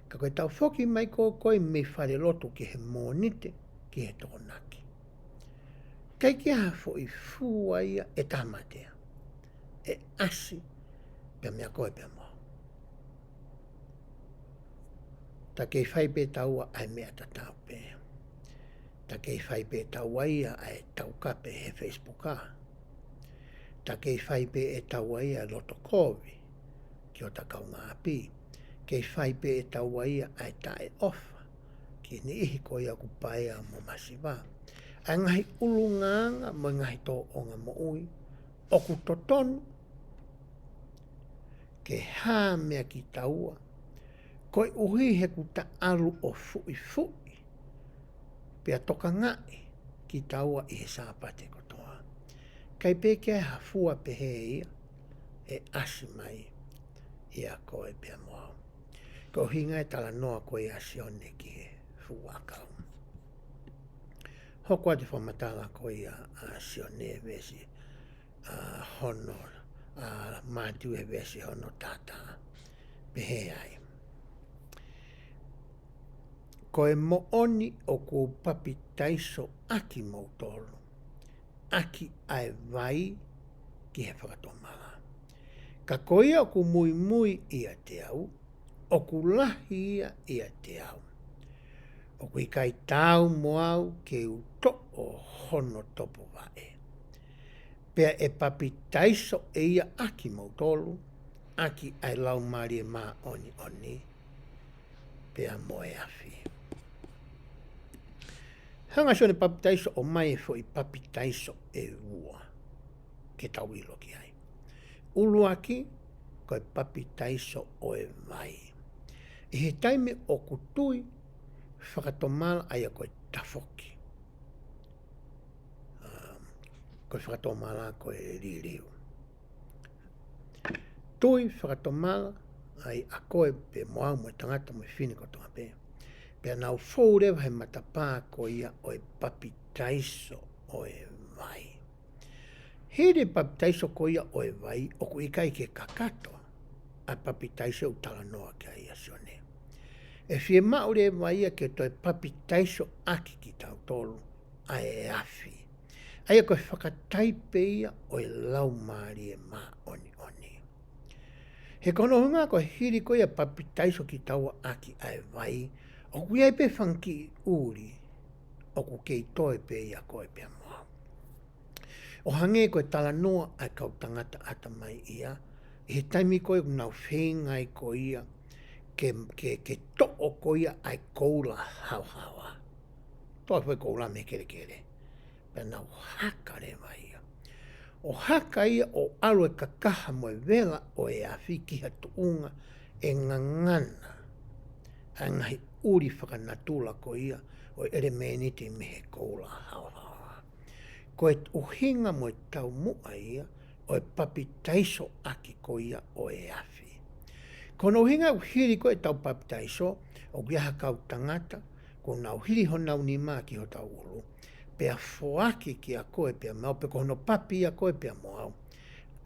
Ka koe tau whoki mai koe me whare loto ki he mōnite. Ki he tōnaki. Kai ki hafo i fua ia e tamatea. E asi pia mea koe pia mo. Ta kei whai pe taua ai mea ta tau pe. Ta kei whai pe taua ia ai tau kape he Facebooka. Ta kei whai pe e taua ia loto kovi ki o ta kaunga api. Kei whai pe e taua ia ai tae ofa ki ni ihi ko ia kupaea mo masiwa. Ai ngahi ulunganga mo ngahi tō onga mo ui. Oku totonu. Ke hā mea ki taua. Koe uhi he ku ta alu o fui fui. Pea toka ngai ki taua i he sāpate kotoa. Kai peke ha fua pehe ia. E asi mai ia koe pea moa. Ko hinga e tala noa koe asione ki he fua kau. Hoko ati whamatala ko ia sione vesi honor, mātiu e vesi honor tata pehe ai. Ko e mooni o ko papi taiso aki mautolo, aki ai vai ki he whakatomala. Ka ko ia o ku mui mui ia te au, o ku lahi ia te au. O kui kai tau moau ke u to o hono topo wae. Pea e papi taiso e ia aki mautolu, aki ai lau mari e maa oni oni, pea moe afi. Hanga sone papi taiso o mai e fo i papi taiso e ua, ke tau ilo ki ai. Ulu aki, koe papi taiso o e vai. E he taime o kutui, whakatomala ai a koe tafoki. Koe whakatomala koe ririu. Tui whakatomala ai a koe pe moau mo tangata mo whini ko tonga pe. Pea nau fōrewa he matapā ko ia o e papi taiso o e vai. Here papi taiso ko ia o e vai o ku ikai ke kakato a papi taiso u tala noa kia ia sione. E fie maure e waia ke toi papi taiso aki ki tau tolu, a e afi. Aia koe whakataipe ia o e lau maari e maa oni oni. He kono hunga koe hiri koe a papi taiso ki tau aki a e vai, o kui ai pe whanki uri, o ku kei toi pe ia koe pe moa. O hange koe tala noa ai kau tangata ata mai ia, he taimi koe nau whengai ko ia, ke to'o ko ia ai koula hauhawa. Toa koe koula me kere kere. Pea nau haka rewa ia. O haka ia o alo e kakaha mo e vela o e awhiki hatuunga e ngangana. A ngahi uri whakanatula ko ia o ere meniti me he koula hauhawa. Ko e uhinga mo e tau mua ia o e papi taiso aki ko ia o e awhi. Kono hinga uhiri ko e tau papi taiso, o giaha kau tangata, ko nau hiri ho nau ni mā ki ho tau ulu. pea foaki ki a koe pea mau, pe kohono papi a koe pea moau.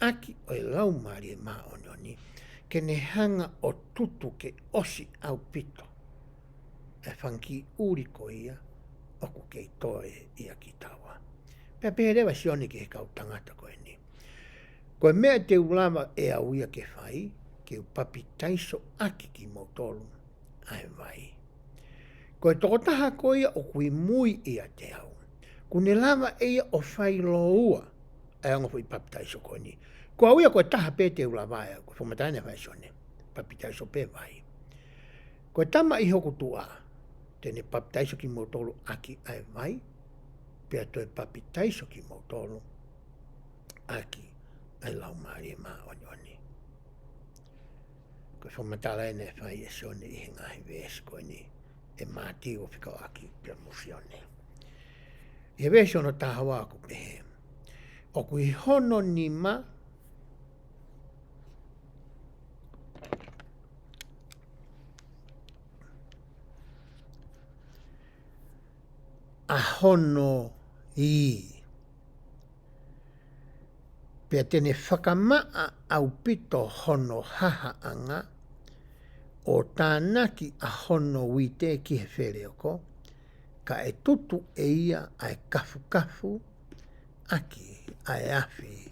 Aki o lau maari e maa onioni, ke ne hanga o tutu ke osi au pito. E whanki uri ko ia, oku kei toe ia ki tawa. Pea peherewa sioni ki he kau tangata koe ni. Koe mea te ulawa e au ia ke whai, ke upapi taiso aki ki mautolu, ai vai. Koe tokotaha ko ia o kui mui ia te au. Kune lava ia o whai loua, ai anga fui papi taiso koe ni. Ko au ia koe taha pe te ulawa ea, koe whamataine whai sione, papi taiso pe vai. Koe tama i hoku tua, tene papi taiso ki mautolu aki ai vai, pea toi papi taiso ki mautolu, aki ai lau maari e maa oni. Koe whamatala ene whai e sione i hingahi vesi koe ni, e māti o whikau aki pia musione. I vesi ono tahawa aku pehe. O kui hono ni ma, a hono i. Pea tene whakamaa au pito hono haha anga, o tānaki a hono wite ki he where oko, ka e tutu e ia ai kafu kafu, aki ai afi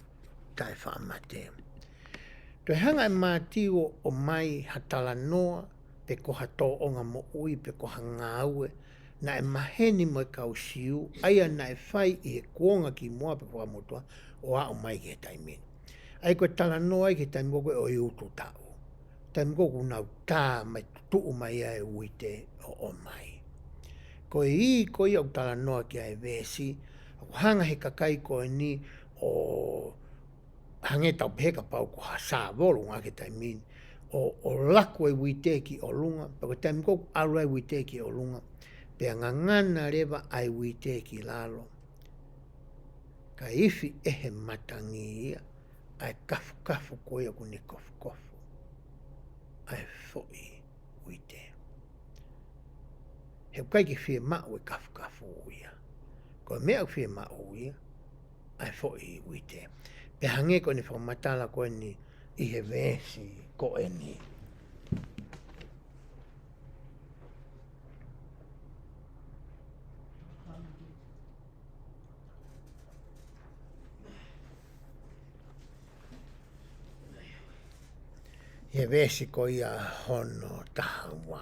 tai whaamate. Toi hanga e mātio o mai hatala noa, pe koha tō onga mo ui, pe koha ngāue, na e maheni mo e kau siu, aia na e whai i he kuonga ki mua pe koha motua, o a o mai ki he taimini. Ai koe tala noa i ke taimiko koe o i utu tau. Taimiko ku nau tā mai tutu mai ai uite o mai. Koe i koe i au tala noa ki ai vesi, hanga he kakai koe ni o hange tau peka pau ko ha sā volu ngā ke taimini, o laku e uite ki o lunga, pa koe taimiko ku alu ai uite ki o lunga, pe ngangana rewa ai uite ki lalo. Ka ifi ehe matangi ia, ai kafu kafu koe aku ne kofu kofu. Ai foi uite. He kai ki fie mau e kafu kafu uia. Koe mea fie mau uia, ai foi uite. Pe hange koe ni whamatala koe ni i he vesi koe ni. He vesi ko ia hono tahawa.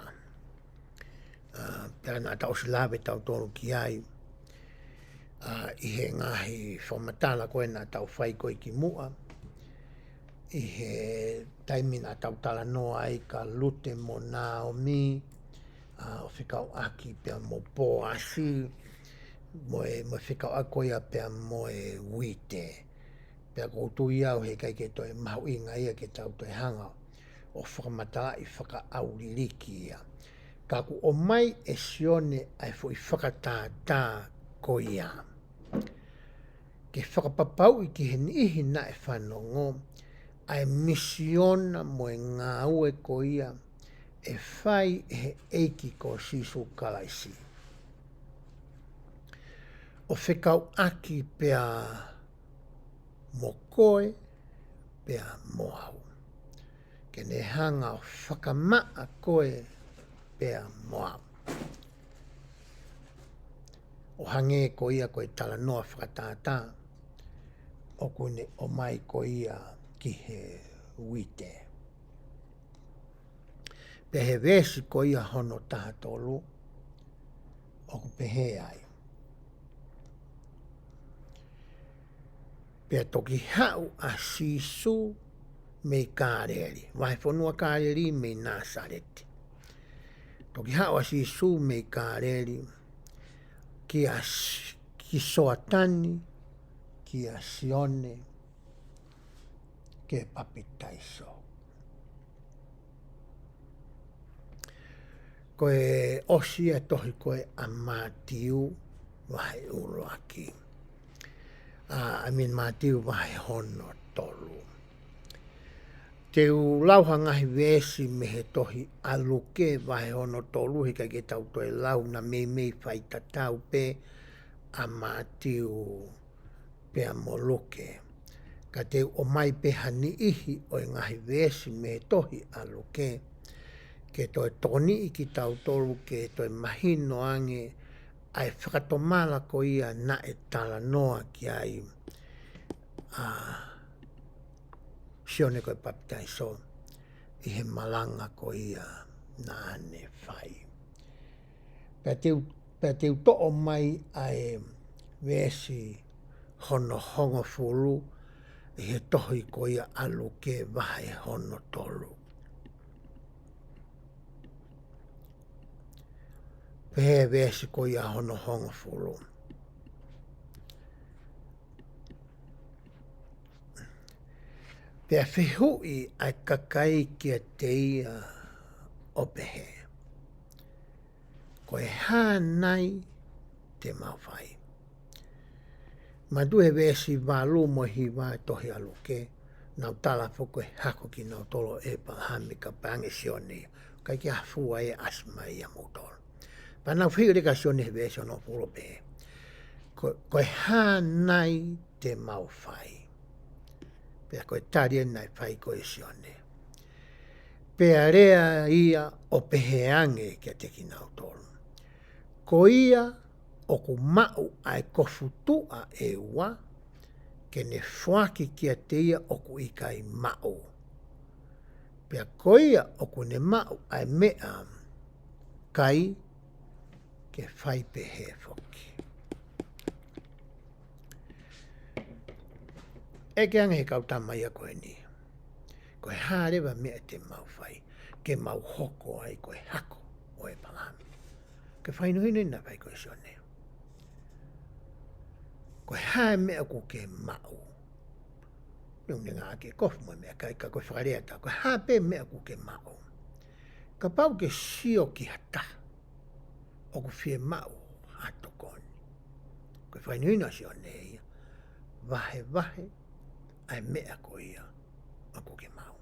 Pera nā tau silawe tau tolu ki ai. I he ngahi whamatala koe nā tau whai koe ki mua. I he taimi nā tau tala noa ai ka lute mo nā o mi. O whikau aki pia mo pō asi. Mo whikau ako ia pia mo e wite. Pia koutu iau he kai ke toi mahu inga ia ke tau toi hanga. O whakamatala i whakaauliriki ia. Ka ku o mai e sione ai fo i whakatātā ko ia. Ke whakapapau i ki he nihi na e whanongo, ai misiona mo e ngā ue ko ia, e whai e he eiki ko sisu kalaisi. O whekau aki pea mo koe, pea mo au. Ke ne hanga o whakamaa koe pea moa. O hange ko ia koe tala noa whakatātā, o kune o mai ko ia ki he uite. Pe he vesi ko ia hono taha tolu, o ku pehe ai. Pe toki hau a sisu me kāreri, vai whanua kāreri me nāsareti. Toki hau a sisu me kāreri, ki soatani, ki a sione, ke papitaiso. Koe osia tohi koe a mātiu vai uruaki. Mātiu vai hono tolu. Te lauha ngahi vesi me he tohi aluke vai hono tolu hika ke tau toi lau na mei whai tatau pe a mātiu pea moloke. Ka te o mai peha ni ihi o i ngahi vesi me tohi a loke. Ke toi toni i ki tau tolu ke toi mahino ange ai whakatomala ko ia na e tala noa ki ai sione koe papitai so i he malanga ko ia na ane whai. Pea teu to'o mai ai vesi hono hongo fulu i he tohi ko ia alu ke vahe hono tolu. Pehe vesi ko ia hono hongo fulu. Pea whihui ai kakai kia te ia o pehe. Koe hānai te mawhai. Madue vesi walu mo hi wai tohi aluke. Nau tala foko e hako ki nau tolo e palahami ka pange sione. Kai ki hafua e asma ia mutolo. Pa nau whiu reka sione vesi ono pulo pehe. Koe hānai te mawhai. Pea koe taria nai whai koe sione. Pea rea ia o pehe ange kia te ki nau tolo. Ko ia o ku mau ai kofutua e ua ke ne whaki kia te ia o ku ikai mau. Pea ko ia o ku ne mau ai mea kai ke whai pehe whoki. E ke ange he kautama ia koe ni. Koe hārewa mea te mau whai. Ke mau hoko ai koe hako o e palami. Ke whainuhine na whai koe sione. Koe hae mea ku ke mau. Nungi ngā ke kofu mo mea kai ka koe whakarea ta. Koe hae pe mea ku ke mau. Ka pau ke sio ki hata. O ku whie mau hato koni. Koe whainuhine sione ia. Vahe vahe ai mea ko ia a ko ke mau.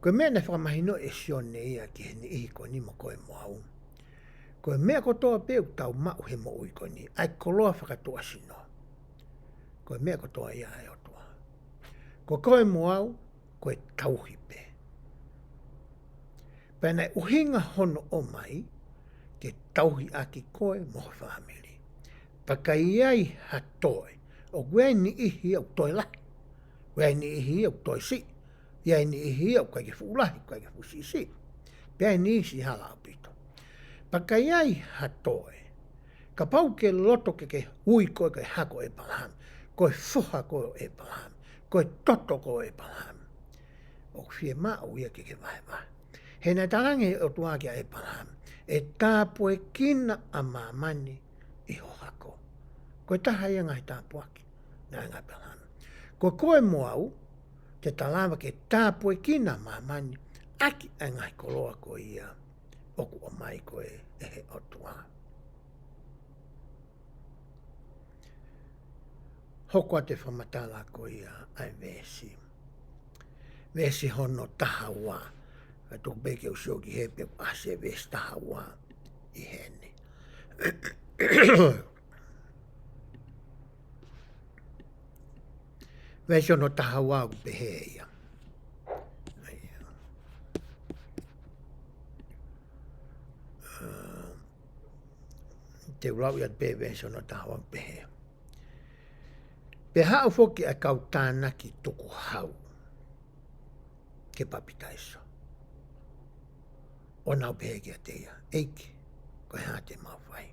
Koe mea na whakamahino e sione ia ki he ni ihi ko ni mo koe moau. Koe mea ko toa peu tau mau he mo ui ko ni. Ai koloa whakatoa sino. Koe mea ko toa ia e o toa. Ko koe moau, koe tauhi pe. Pēnei uhinga hono o mai, ke tauhi aki koe mo whamiri. Paka iai hatoe. O gwei ni ihi au toi lahi. Gwei ni ihi au toi si. Iai ni ihi au kai ke fuulahi, kai ke fusisi. Pea ni isi hala apito. Paka iai hatoe. Ka pau ke loto ke hui koe ke hako e palaham. Koe fuha koe e palaham. Koe toto koe e palaham. O whie mao ia ke vahe vahe. He nei tarange o tuakia e palaham. E tāpue kina a mamani i ho hako. Koe taha ia ngai tāpuaki. Nā ngai palaham. Koe moau, te talawa ke tāpue kina mamani, aki a ngai koloa ko ia, oku o mai koe ehe o tua. Hokua te whamatala ko ia ai vesi. Vesi hono taha wā. Ai tō beke o sioki he pe ase vesi taha wā i hene. Vesi hono taha wā ku pehe ia. Te urau ia pe vesi hono taha wā ku pehe. Pe hao foki a kau tānaki tuku hau. Ke papitaiso. O nau pehe kia te ia. EIKI. Koe haa te mawhai.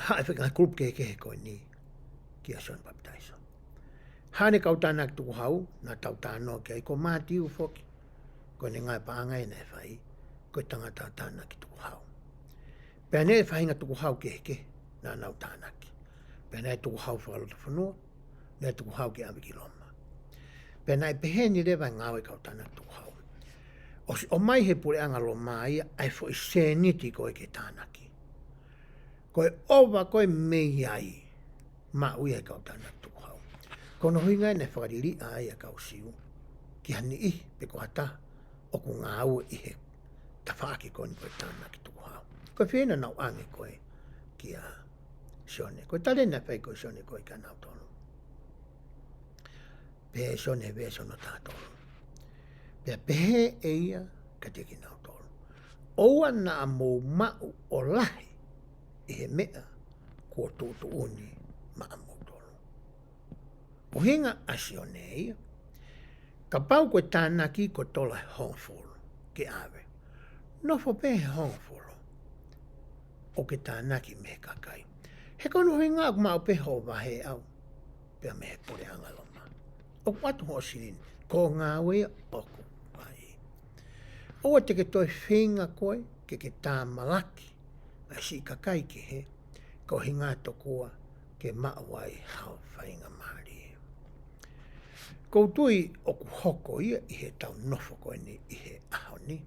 Hae whika kurup ke koe ni. Kia son papitaiso. Hane kau tānaki tuku hau. Nā tau tāno kia i ko mātiu foki. Koe ne ngai paangai nei whai. Koe tangata tānaki tuku hau. Pea ne whainga tuku hau ke. Nā nau tānaki. Pea nei tuku hau whakalota whanua, nei tuku hau ki awiki loma. Pea nei pehe ni rewa ngāwe kau tānaki tuku hau. O mai he pure anga lo mai, ai fo i seniti koe ke tānaki. Koe owa koe mei ai, ma ui he kau tānaki tuku hau. Kono hui ngai nei whakariri ai a kau siu, ki hani I pe ko hata, o ku ngā ua I he tawhaaki koe ni koe tānaki tuku hau. Koe whina nau ange koe kia sione. Koe tale na whai koe sione koe ka nau tonu. Pehe sione vea sono tātonu. Pea pehe e ia ka teki nau tonu. Oua na a mou mau o lahi i he mea kua tūtu uni ma a mou tonu. O hinga a sione ia. Ka pau koe tānaki ko tola hongfolo ke awe. Nofo pehe hongfolo o ke tānaki me kakai. He kono hinga aku mau pehe o wahe au. Pea me he pore angaloma. O watu ho sirin. Ko ngā wea oku vai. Oa te ke toi whinga koe ke tā malaki. Ai si kakai ke he. Ko hinga tokua ke mawai hao whainga maari. Ko tui oku hoko ia i he tau nofo koe ni i he aho ni.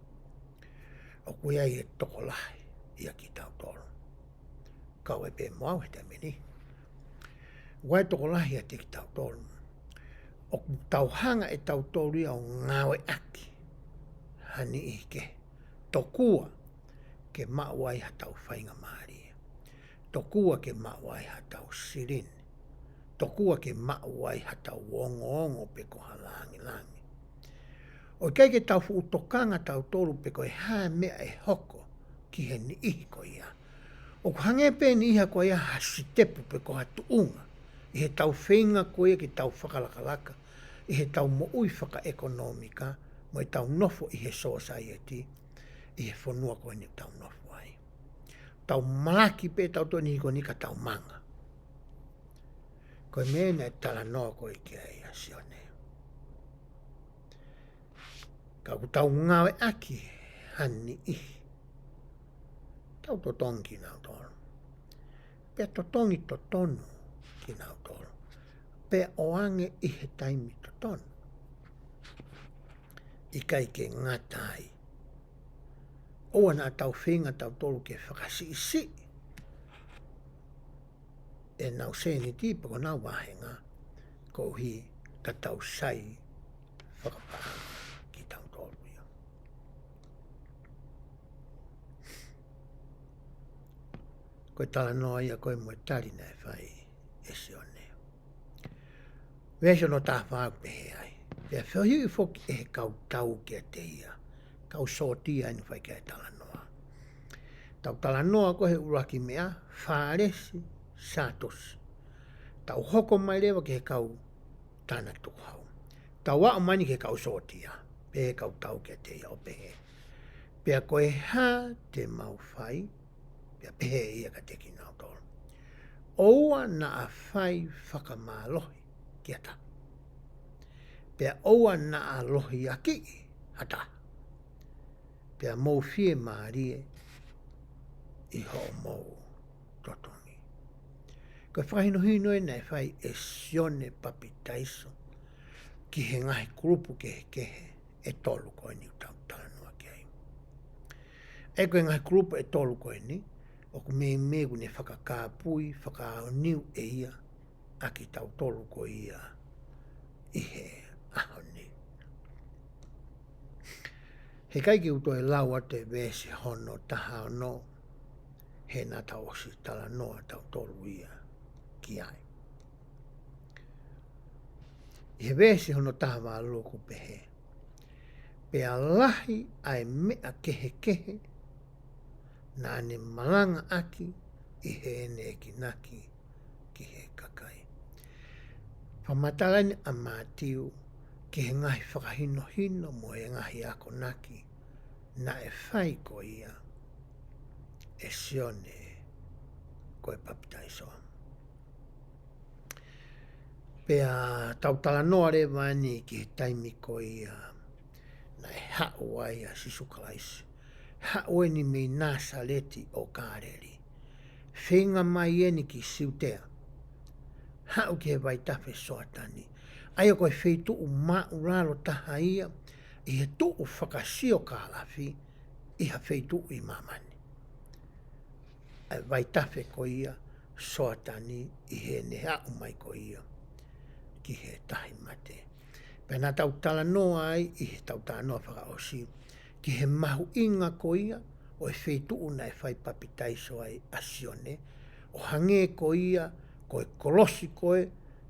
Oku ia i he toko lahi ia ki tau toro. Kau e pe moau he te meni. Wai toko lahi a te ki tau toro. Oku tau hanga e tau toro ia o ngawe aki. Hani i ke. Tokua ke mawai ha tau whainga maari. Tokua ke mawai ha tau sirin. Tokua ke mawai ha tau ongo pe ko halangi langi. O kai ke tau fu tokanga tau toro pe ko e ha mea e hoko ki he ni ihi ko ia. O hange pe ni iha ko ia hasitepu pe ko hatu unga. I he tau whenga ko ia ki tau whakalakalaka. I he tau moui whaka ekonomika. Mo i tau nofo i he society. I he whanua ko ni tau nofo ai. Tau malaki pe tau toni ko ni ka tau manga. Koe mena e tala noa koe ki ai a sione. Ka ku tau ngawe aki hani ihi. Tau totongi ki nau tolo. Pea totongi totonu ki nau tolo. Pea oange i he taimi totonu. I kai ke ngatai. Oa na tau whenga tau tolo ke whakasi isi. E nau se ni tipa ko nau wahenga. Ko hi ka tau sai whakapahanga ki tau tolo ia. Koe tala noa ia koe moe tari nei whai e sione. Weso no tā whāu pehe ai. Pea whiohi i whoki e he kau tau kia te ia. Kau sotia inu whai kia tala noa. Tau tala noa koe he uraki mea whāresi sātosi. Tau hoko mai rewa ke he kau tāna tuhau. Tau wao mani ke kau sotia. Pehe kau tau kia te ia o pehe. Pea koe hā te mau whai. Pea pehe ia ka teki nau tolo. Oua na a whai whakamālohi kia ta. Pea oua na a lohi aki hata. Pea mou fie maarie i ho mou totongi. Koe whahino hino e nei whai e sione papi taiso ki he ngahi kurupu ke he kehe e tolu koe ni utau talanua ki ai. E koe ngahi kurupu e tolu koe ni o ku mei megu ne whakakāpui, whakaao niu e ia a ki tau tolu ko ia i he aho ni. He kai ki uto e lau ate vese hono taha no he na tau osi tala noa tau tolu ia ki ai. I he vese hono taha wā loku pehe. Pea lahi ai mea kehe kehe na ane malanga aki i he ene ki naki ki he kakai. Whamatalani a mātiu ki he ngahi whakahino hino mo e ngahi ako naki na e whai ko ia e sione ko e papitaisoa. Pea tautala noa re wani ki he taimi ko ia na e hao ai a sisukalaisi. Hao ni mei nasa leti o kāreri. Whenga mai eni ki siutea. Hao ki he waitafe soatani. Aia koe wheitu u mauraro taha ia i he tu u whakasio kālafi i ha wheitu i mamani. Ai waitafe ko ia soatani i he neha umai ko ia ki he tahi mate. Pena tau tala noa ai i he tau tala noa whakaosi ki he mahu inga ko ia o e whetu na e whai papitaiso ai asione, o hange ko ia, ko e kolosi koe,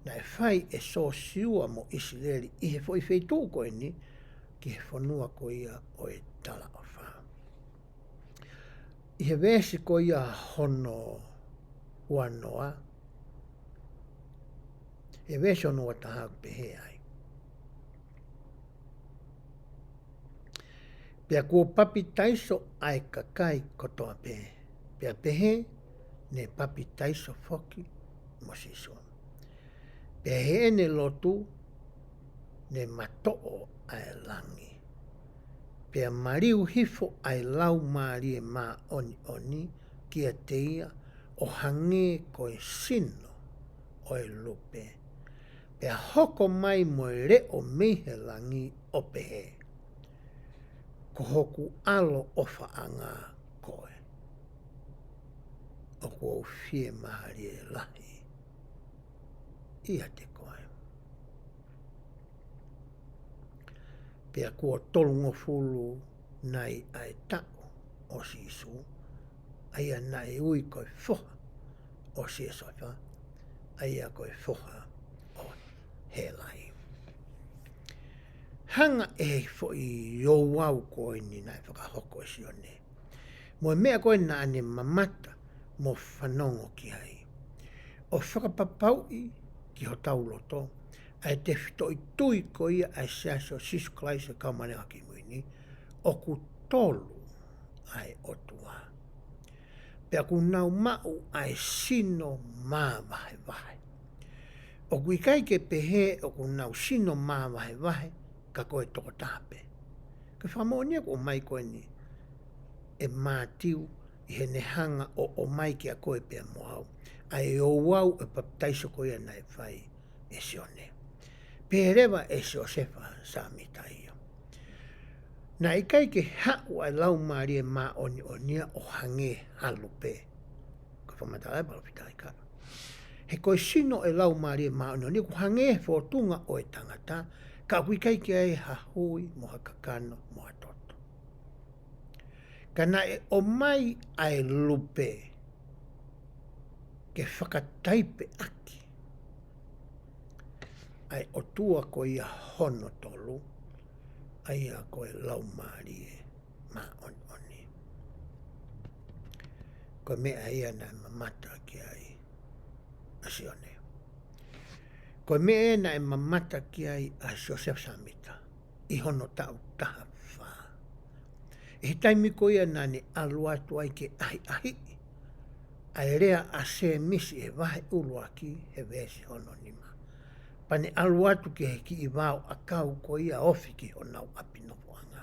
na e whai e so siua mo Isileli, i he fo i whetu koe ni, ki he whanua ko ia o e tala o wha. I he vesi ko ia hono wanoa, e vesi ono wa taha pehe ai. Pea kua papi taiso ai kakai kotoa pehe. Pea pehe ne papi taiso foki mo siso. Pea he ene lotu ne matoo ai langi. Pea mariu hifo ai lau maari e maa oni oni kia teia o hange koe sino o e lupe. Pea hoko mai mo e reo mihe langi o pehe. Ko hoku alo ofa anga koe. O kua ufie mahari e lahi. Ia te koe. Pea kua tolungo fulu nai ai tako o sisu. Aia nai ui koe foha o siesoifa. Aia koe foha o he lai. Hanga e fo i o wau koe ni nai whakahoko e sione. Mo e mea koe na ane mamata mo whanongo ki hai. O whakapapau i ki ho tauloto, ai te whito i tui ko ia ai seaso sisu klaise kaumane haki muini, o ku tolu ai otua. Pea ku nau mau ai sino maa vahe vahe. O ku ikai ke pehe o ku nau sino maa vahe vahe, ka koe toko tape. Ka whamonia ko mai koe ni e mātiu i he nehanga o mai ki a koe pia moau. Ai o wau e paptaiso koe ia nai whai e sione. Pērewa e se o sefa sa mitaia. Na ikai ke hau ai lau maari e mā oni onia o hange halupe. Ka whamatalai palapitai ka. He koe sino e lau maari e mā oni onia ku hange whotunga o e tangata. Ka wikai ki ai hahui mo hakakano mo atoto. Kana e o mai ai lupe ke whakataipe aki. Ai o tua ko ia hono tolu, ai a koe lau maari e ma on oni. Ko mea ia na mamata ki ai asione. Ko mea na e mamata ki ai a Joseph Samita, i hono tau taha wha. E he taimi ko ia na ne aluatu ai ke ahi. Ai rea a se misi e wahe uruaki he vesi hono nima. Pane aluatu ke he ki i wau a kau ko ia ofi ki honau apino wanga.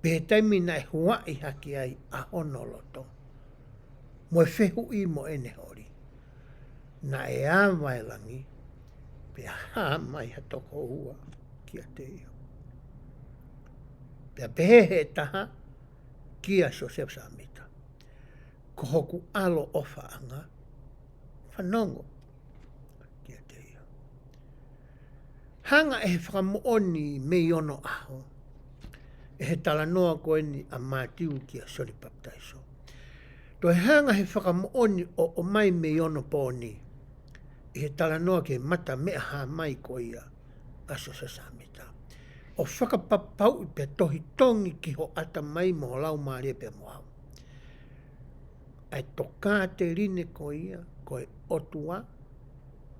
Pe he taimi na e huai haki ai a hono loto. Mo e whehu i mo ene hori. Na e awai langi, pea haa mai ha toko ua kia te ia. Pea pehe he taha kia Joseph Samita. Ko hoku alo ofa anga, whanongo kia te ia. Hanga e he whakamooni me iono aho. E he talanoa koe ni a mātiu kia sori baptaiso. To he hanga he whakamooni o mai me iono pōni. I he talanoa ke mata mea ha mai ko ia a Joseph Samita. O whakapapau i pe tohi tongi ki ho ata mai mo lau maare pe moau. Ai toka te rine ko ia, ko e otua,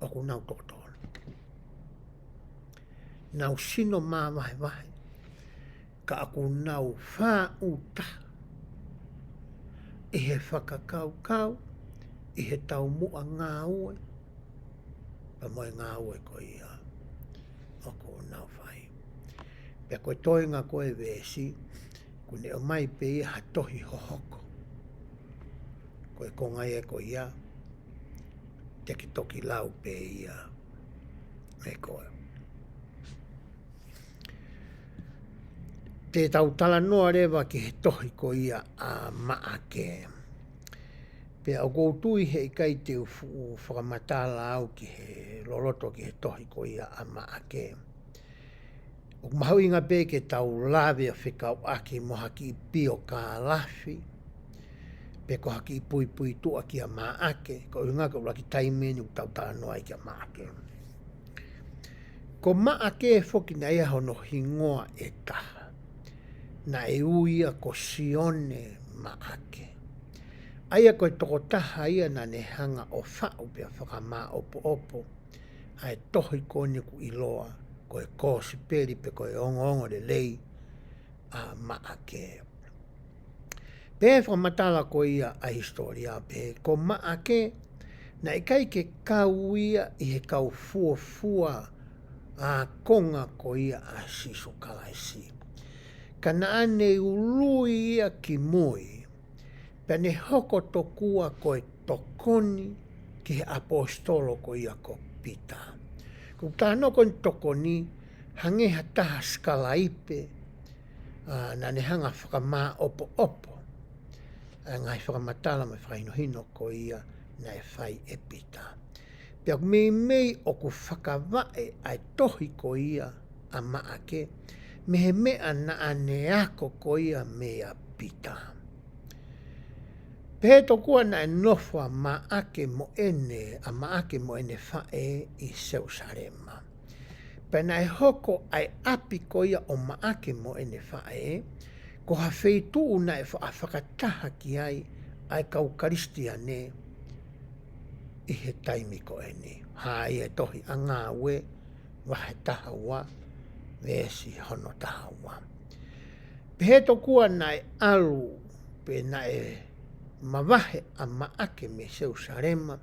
o ku nau tokotono. Nau sino maa vahe vahe, ka aku nau wha uta. I he whakakau kau, i he tau mua ngā ue, pa moe ngā ue ko ia, o ku nau whai. Pea koe toinga koe vesi, kune o mai pe ia hatohi hohoko. Koe kongai e ko ia, teki toki lau pe ia, me koe. Te tau tala noa rewa ki he tohi ko ia a maake. Pea o koutui he ikai te whakamatala au ki he loloto ki he tohi ko ia a maake. O mahau inga pe ke tau lawe a whikau aki moha ki pio ka lafi. Pe ko haki pui pui tua ki a maake, ko unga ko laki taimeni u tautala noa ki a maake. Ko maake e foki na ia hono hingoa e taha. Na e uia ko sione maake. Aia koe toko taha ia na ne hanga o whau pia whakama opo opo. Ai tohi kone ku iloa, koe kōsi peri pe koe ongo le lei a maake. Pe whamatala ko ia a historia pe, ko maake na ikai ke kau ia i he kau fua a konga ko ia a siso kalaisi. Kana ane ului ia ki mui, pe ne hoko tokua koe tokoni ki he apostolo ko ia ko pita. Kung tāno ko tokoni, hangeha taha skalaipe, na ne hanga whakamā opo opo. Ngai whakamatala mai whakainohino ko ia na e whai e pita. Pea mei o ku whakawae ai tohi ko ia a maake, me he mea na aneako ko ia mea pita. Pe tokua na e nofua maake mo ene, a maake mo ene whae i Jerusalema. Pe na e hoko ai api ko ia o maake mo ene whae, ko ha wheituu na e whakataha ki ai kaukaristia ne i he taimi ko ene. Hai e tohi a ngā ue, wahe taha wa, vesi hono taha wa. Pe he tokua na e alu, pe na e mawahe a maake me Jerusalema,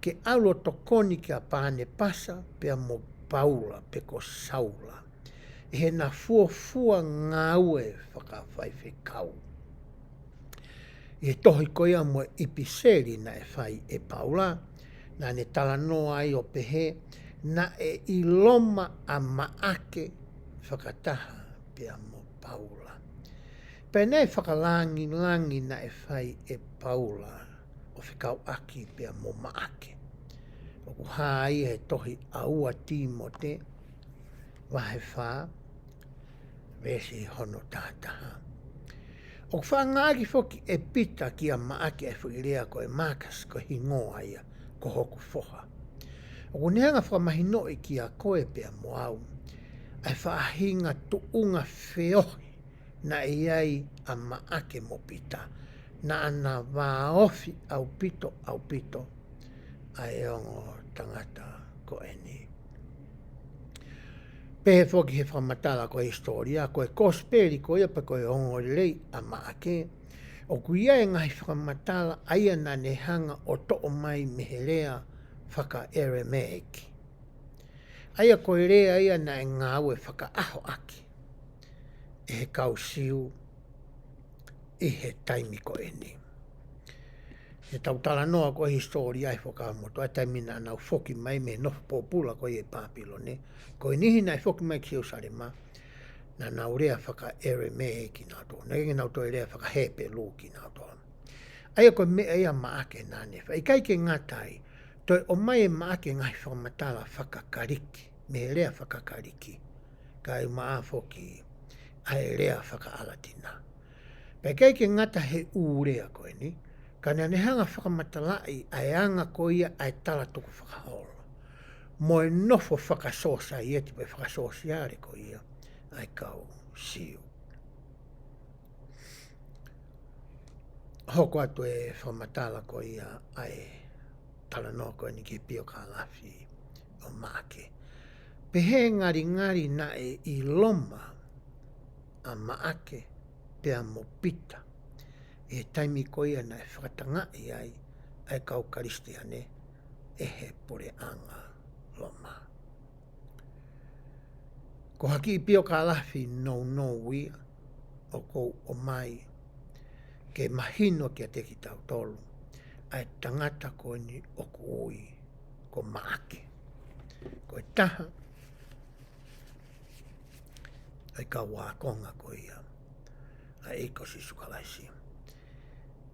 ke alu tokoni ki a pāne pasa, pe a mo Paula, pe ko Saula. He na fua ngā ue whakawhai whekau. I tohi ko ia mo ipiseri na e whai e Paula, na ne tala noa ai o pehe, na e iloma a maake whakataha pia mo Paula. Pene e whakalangi na e whai e Paula o whekau aki pia mo maake. O ku hai he tohi aua Timote, wahe wha, vesi hono tātaha. O whangāki foki e pita ki a maake e whakirea ko e Marcus ko hingoa ia ko hoku whoha. O ku neanga whakamahino ki a koe pia mo au, ai whaahinga tuunga whiohi na iai a maake mo pita, na ana waofi au pito, ai ongo tangata ko eni. Pehe foki he whamatala ko historia, ko e kosperi ko ia pa ko e ongo lei a maake, o ku ia e ngai whamatala aia na ne hanga o to'o mai mehelea whaka Aramaic. Aia ko e rea ia na e ngā ue whaka aho aki, e he kausiu, i he taimi ko eni. E tautala noa ko historia e whakamoto, ai taimina anau whoki mai me nofu popula ko i e Papilone, ko i nihi nai whoki mai ki Jerusalema, na nau rea whaka Aramaic ki nā tō, na inge nau tō e rea whaka hepe lū ki nā tō. Aia ko mea ia maake nāne, i kai ke ngatai, toi o mai e maake ngai whakamatala whakakariki, me rea whakakariki, kai maa whoki, ai rea whakaalatina. Pai kai ke ngata he ūrea koe ni, ka nea ne hanga whakamatalai ai anga ko ia ai tala tuku whakahola. Mo e nofo whakasosa i eti pai whakasosiare ko ia ai kau siu. Hoko atu e whamatala ko ia ai tala no ko ni ki pio ka lafi o maake. Pehe ngari na e i loma a maake pea mo pita. E taimi ko ia na e whakatanga i ai kau karistiane e he pore anga loma. Ko haki i pio ka lafi no wia o kou o mai ke mahino ki a te ki tau tolu ai tangata ko ni o kui ko maake. Ko e taha ai ka wakonga ko ia ai eko si sukalaisi.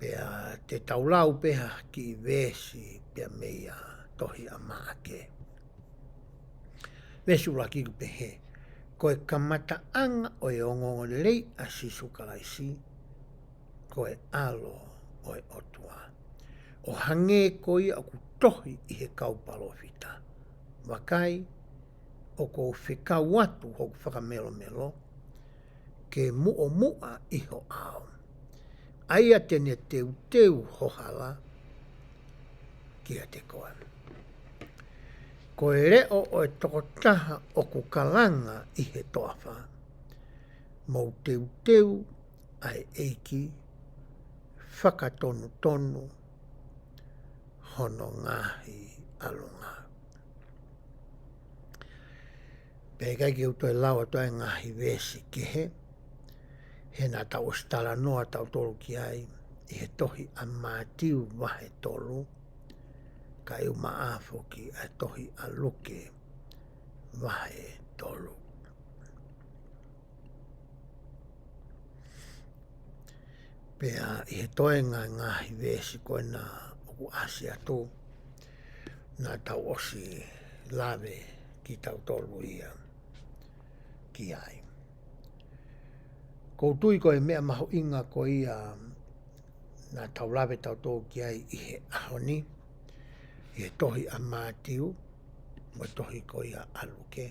Pea te taulau peha ki vesi pea meia tohi a maake. Vesi ula ki pehe, ko e kamata anga o e ongongo lei a si sukalaisi, ko e alo o e otua. O hange ko ia o ku tohi i he kaupalofita. Wakai, o ko whikau atu ho ku whakamelo melo, ke mua iho ao. Aia tene teuteu ho hala, kia te koa. Ko e reo o e tokotaha o ku kalanga i he toafa. Mou teuteu ai EIKI, whakatonu tonu, hono ngahi alunga. Pēkai ki uto e lawa toa ngahi vesi kehe, he nā tau o stala noa tau tolu ki ai, i he tohi a mātiu wahe tolu, ka iu maafo ki a tohi a luke wahe tolu. Pea i he toenga ngahi vesi koe nā oku asia tō, nā tau osi lawe ki tau tolu ia ki ai. Koutui koe mea maho inga ko ia nā tau lawe tau tō ki ai i he ahoni, i he tohi a mātiu, mo tohi ko ia aluke.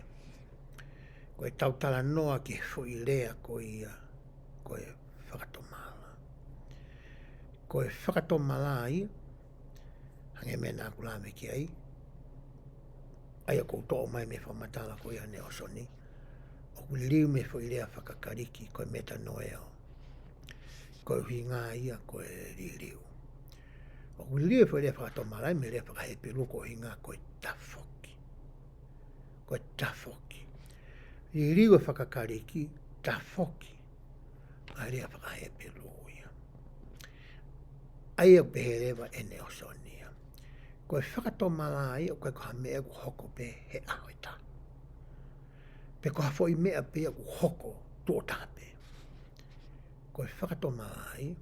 Koe tau tala noa ki fui lea ko ia, koe whakatomala. Koe whakatomala ia, hange mea nā kulawe ki ai, aia koutoa mai me whamatala ko ia neosoni, o liu me fui lea whakakariki koe meta noeo. Koe hui ngā ia koe liu. O liu fui lea whakatomala me lea whakahepiru ko hui ngā koe tafoki. Koe tafoki. Liu e whakakariki, tafoki. A lea whakahepiru ia. Aia peherewa e neosonia. Koe whakatomala ia, koe koha mea ku hoko pe he ahoita. Pe koha foi mea pe ku hoko tuotape. Koe whakatomala ia,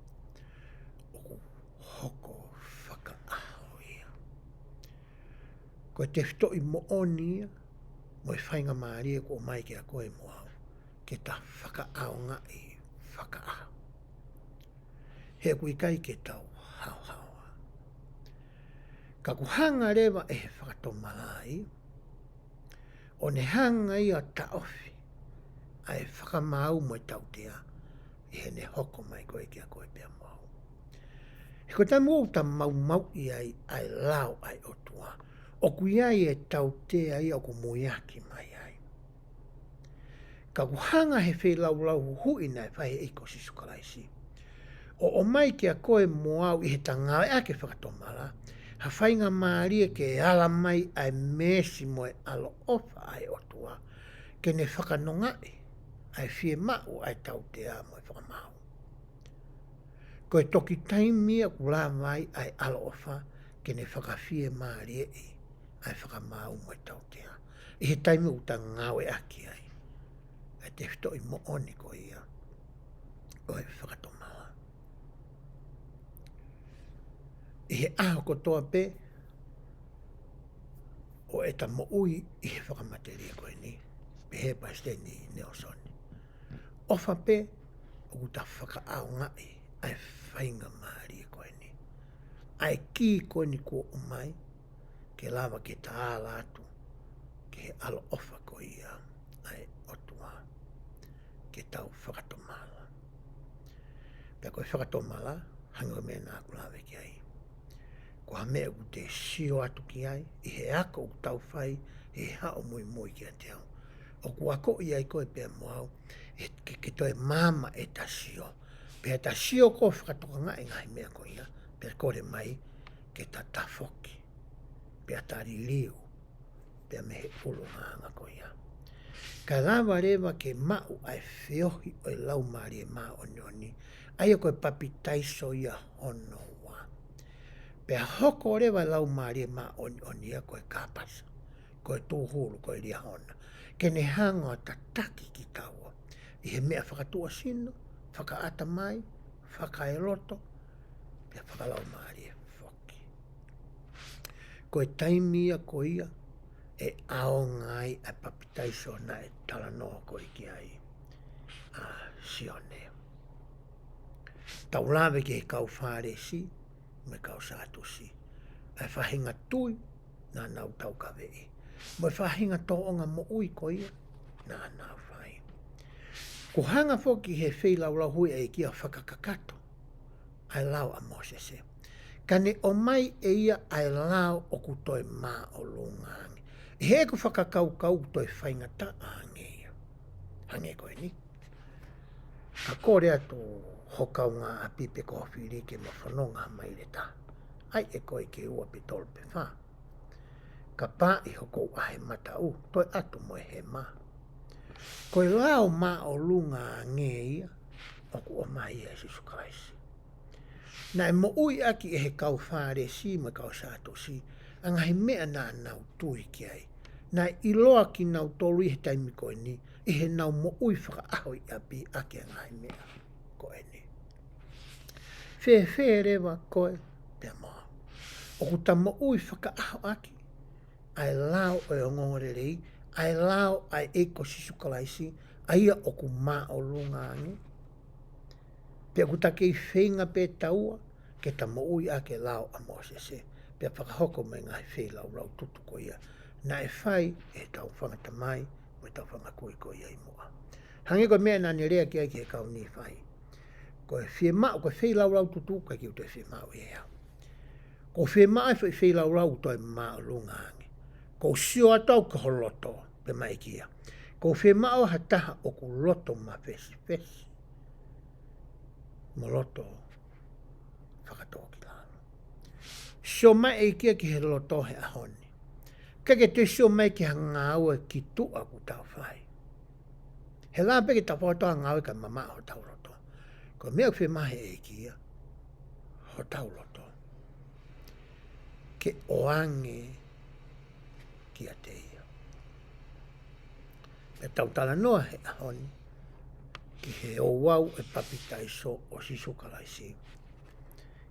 o ku hoko whakaaho ia. Koe te whito i mooni ia, mo e whainga maaria ko mai ki a koe moau, ke ta whakaao ngai whakaaho. He kui kai ke tau hauhaua. Ka ku hanga rewa e he whakatomala ia, o ne hanga ia ta ofi, a e whakamau mo e tautea, i he ne hoko mai koe ki a koe pia mau. He koe tamu o ta mau i ai lau ai otua, o kui ai e tautea ia o ku muiaki mai ai. Ka ku hanga he whi lau hui nai whai e iko sisukalaisi. O mai ki a koe moau i he tanga e ake whakatomala, ha whainga maaria ke ala mai ai mesi mo e alo ofa ai otua, ke ne whakanongai, ai whie mau ai tautea mo e whakamau. Koe toki taimia ku la mai ai alo ofa, ke ne whakawhie maaria i, ai whakamau mo e tautea. I he taimi uta ngau e aki ai, ai te whito i mooni ko ia, o e whakatomala. I he aho kotoa pe, o e ta mo ui i he whakamateria koe ni, pe he paiste ni neosoni. Ofa pe, o kuta whakaao ngai, ai whainga maari koe ni. Ai ki koe ni ko umai, ke lava ke taala atu, ke he alo ofa koe ia, ai otua, ke tau whakatomala. Pea koe whakatomala, hango me nā kulawe ki ai. Ko ha mea ku te sio atu ki ai, i he ako u tau whai, i he hao mui ki a te au. O ku ako i ai koe pia moau, ke toi mama e ta sio. Pea ta sio ko whakatoka ngai ngai mea ko ia, pea kore mai ke ta tafoki. Pea ta riliu, pea me he ulu nganga ko ia. Ka lawa rewa ke mau ai whiohi o i lau maari e maa onioni, ai koe papi taiso ia hono. Pea hoko rewa lau maari e maa onia koe kāpasa, koe tūhuru, koe ria hona. Ke ne hanga ta taki ki taua. I he mea whakatua sino, whakaata mai, whakaeroto, pea whakalau maari e whoki. Koe taimia ko ia, e ao ngai a papitaiso na e tala noa koe ki ai. Sione. tau lawe ki he kau whare si, me kau sātu si. Ai whahinga tui, nā nau tau ka vei. Mo whahinga tō onga mo ui ko ia, nā nau whai. Ko hanga whoki he whilau lau hui e kia whakakakato, ai lau a Mosese. Kane o mai e ia ai lau o ku toi mā o lungaangi. He ku whakakau kau toi whainga ta ange ia. Hange koe ni. Ka kore atu hokau ngā apipe ko whirike ma whanonga mai le ta. Ai e koe ke ua pe tolu pe wha. Ka pā i hoko ahe mata u, toi atu mo e he mā. Koe lao mā o lunga nge ia, oku o mai e Jesu Christ. Na e mo ui aki e he kau whare si ma kau sātu si, anga he mea nā nau tui ki ai. Na i loa ki nau tolu i he taimi koe ni, i he nau mo ui whaka aho i api aki anga he mea koe ni. Whe rewa koe, te mā. Oku ta mo ui whaka aho aki, ai lao o e ngore rei, ai lao ai eko sisukalaisi, ai a oku mā o lungaangi. Pea ku ta kei whenga pe taua, ke ta mo ui ake lao a Mosese. Pea whakahoko me ngai whei lau lau tutu ko ia. Na e whai e tau whangata mai, mo e tau whangakui ko ia i mua. Hangi ko mea nani rea ki ai ki he kau ni whai. Ko e whi mao, ko e whei lau lau tutu, ka ki u te whi mao i ea. Ko whi mao e whei lau lau toi mao lungaangi. Ko sio atau ka holoto, pe mai kia. Ko whi mao ha taha o ku loto ma fesi fesi. Mo loto whakatoki lano. Sio mai e kia ki he loto he ahoni. Kake te sio mai ki ha ngāua ki tua ku tau whai. He la peke ta whatoa ngāua ka mama ho tau loto. Ko mea whi mahe e kia, ho tau loto. Ke oange ki a te ia. Me tau tala noa he ahoni, ki he o wau e papitai so o sisu kalaisi.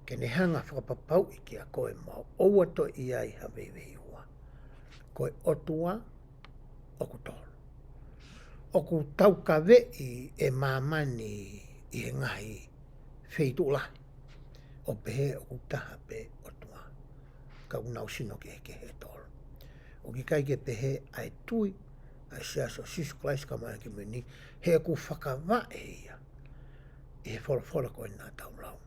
Ke ne hanga whakapapau i ki a koe mau, oua to i ai hawewei ua. Koe otua, oku tolu. Oku tau ka vei e mamani i he ngahi wheitu lahi. O pehe oku taha pe otua. Ka unau sino ke he tolu. O ki kai ke pehe ai tui, ai siaso sisu klaisi ka mai ki meni, he ku whakawa e ia. I he whora koe nā tau lau.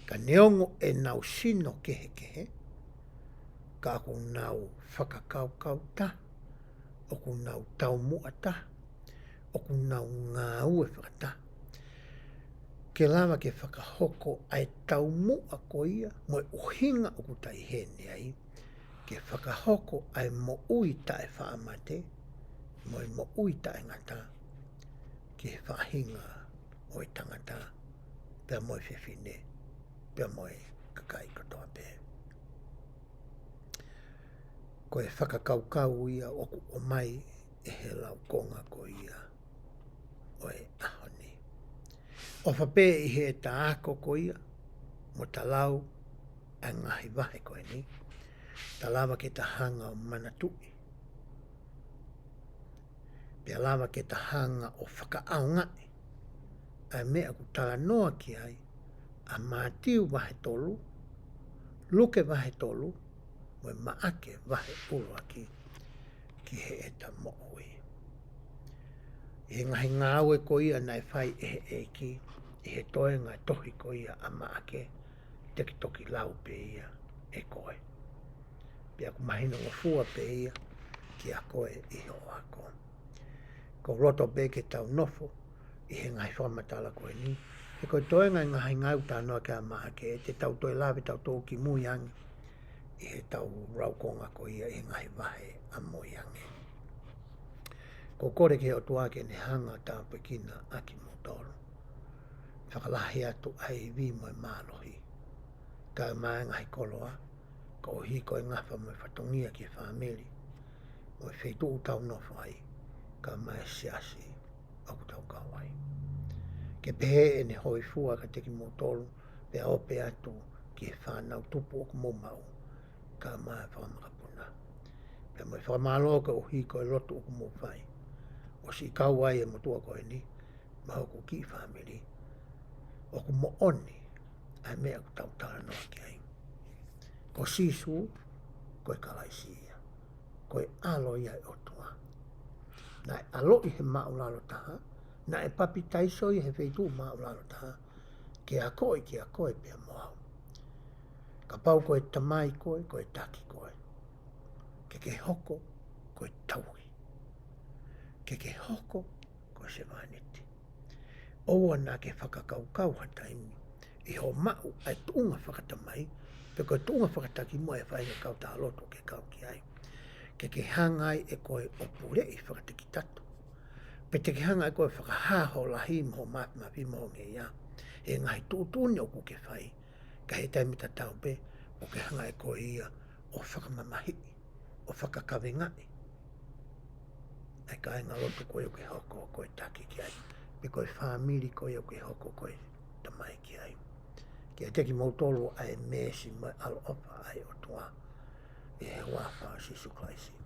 Ka neongo e nau sino kehe, ka aku nau whakakau ta, oku nau tau mua ta, oku nau ngā ue whakata. Ke lama ke whakahoko ai tau mua ko ia, mo e uhinga oku tai hene ai, ke whakahoko ai mo ui tae whaamate, mo e mo ui tae ngata, ke whahinga o i tangata, pia mo e whiwhine, pia mo e kakai katoa pē. Ko e whakakaukau ia oku o mai e he lau konga ko ia, o e ahoni. O whapē i he ta ako ko ia, mo ta lau a ngahi wahe koe ni, ta lava ke ta hanga o manatui. Pia lava ke ta hanga o whakaau ngai, ai mea ku tala noa ki ai, a mātiu wahe tolu, luke wahe tolu, mo e maake wahe ulu aki, ki he e ta mo'oi. I he ngahi ngāwe ko ia nai whai e he EIKI, i he toe ngai tohi ko ia a maake, teki toki lau pe ia e koe. Pia ku mahino ngofua pe ia, ki a koe i ho ako. Ko roto pe ke tau nofo, i he ngai whamatala koe ni, e koe toe ngai ngahi ngau tānoa ke a maake, e te tau toe lawe tau tō ki muiangi, i he tau raukonga ko ia i ngai wahe a muiangi. Ko kore ke o tuake ne hanga tāpekina aki motoro. Whakalahi atu ai vi mo e mālohi. Ka mai ngai koloa, ka o hiko e ngawha mo e whatongia ki whamiri, mo e wheitu tau nofo ai, ka mai siasi aku tau kawai. Ke pehe e ne hoi fua ka teki motoro, pe ope atu ki e whanau tupu o kumomau, ka mai whamakapuna. Pe mo e whamaloka o hiko e lotu o kumowhai, o si kawai e motua koe ni, mahoku ki whamiri, o ku mo oni, ai mea ku tau tala noa ki ai. Ko sisu, ko e kalaisia, ko e alo ia e otua. Na e alo i he maulalo taha, na e papi taiso i he feitu maulalo taha, ke a koe pia moau. Ka pau ko e tamai koe, ko e taki koe. Ke hoko, ko e tauhi. Ke hoko, ko e se maneti. Oua nā ke whakakaukau hataimi, i ho mau ai tuunga whakatamai, pe koe tuunga whakataki mo e whainga kau tā loto ke kau ki ai. Ke hangai e koe opure i whakataki tatu. Pe te ke hanga e koe whakahaho lahi mo mapi mo nge ia. E ngai tūtūni o ku ke whai, ka he taimi ta tau pe, o ke hanga e koe ia o whakamamahi, o whakakawengai. Ai ka inga loto koe o ke hoko koe taki ki ai. Pe koe whamiri koe o ke hoko koe tamai ki ai. Kia teki mautolo ai mesi mai alo opa ai o tua. E he wawha sisu klaisi.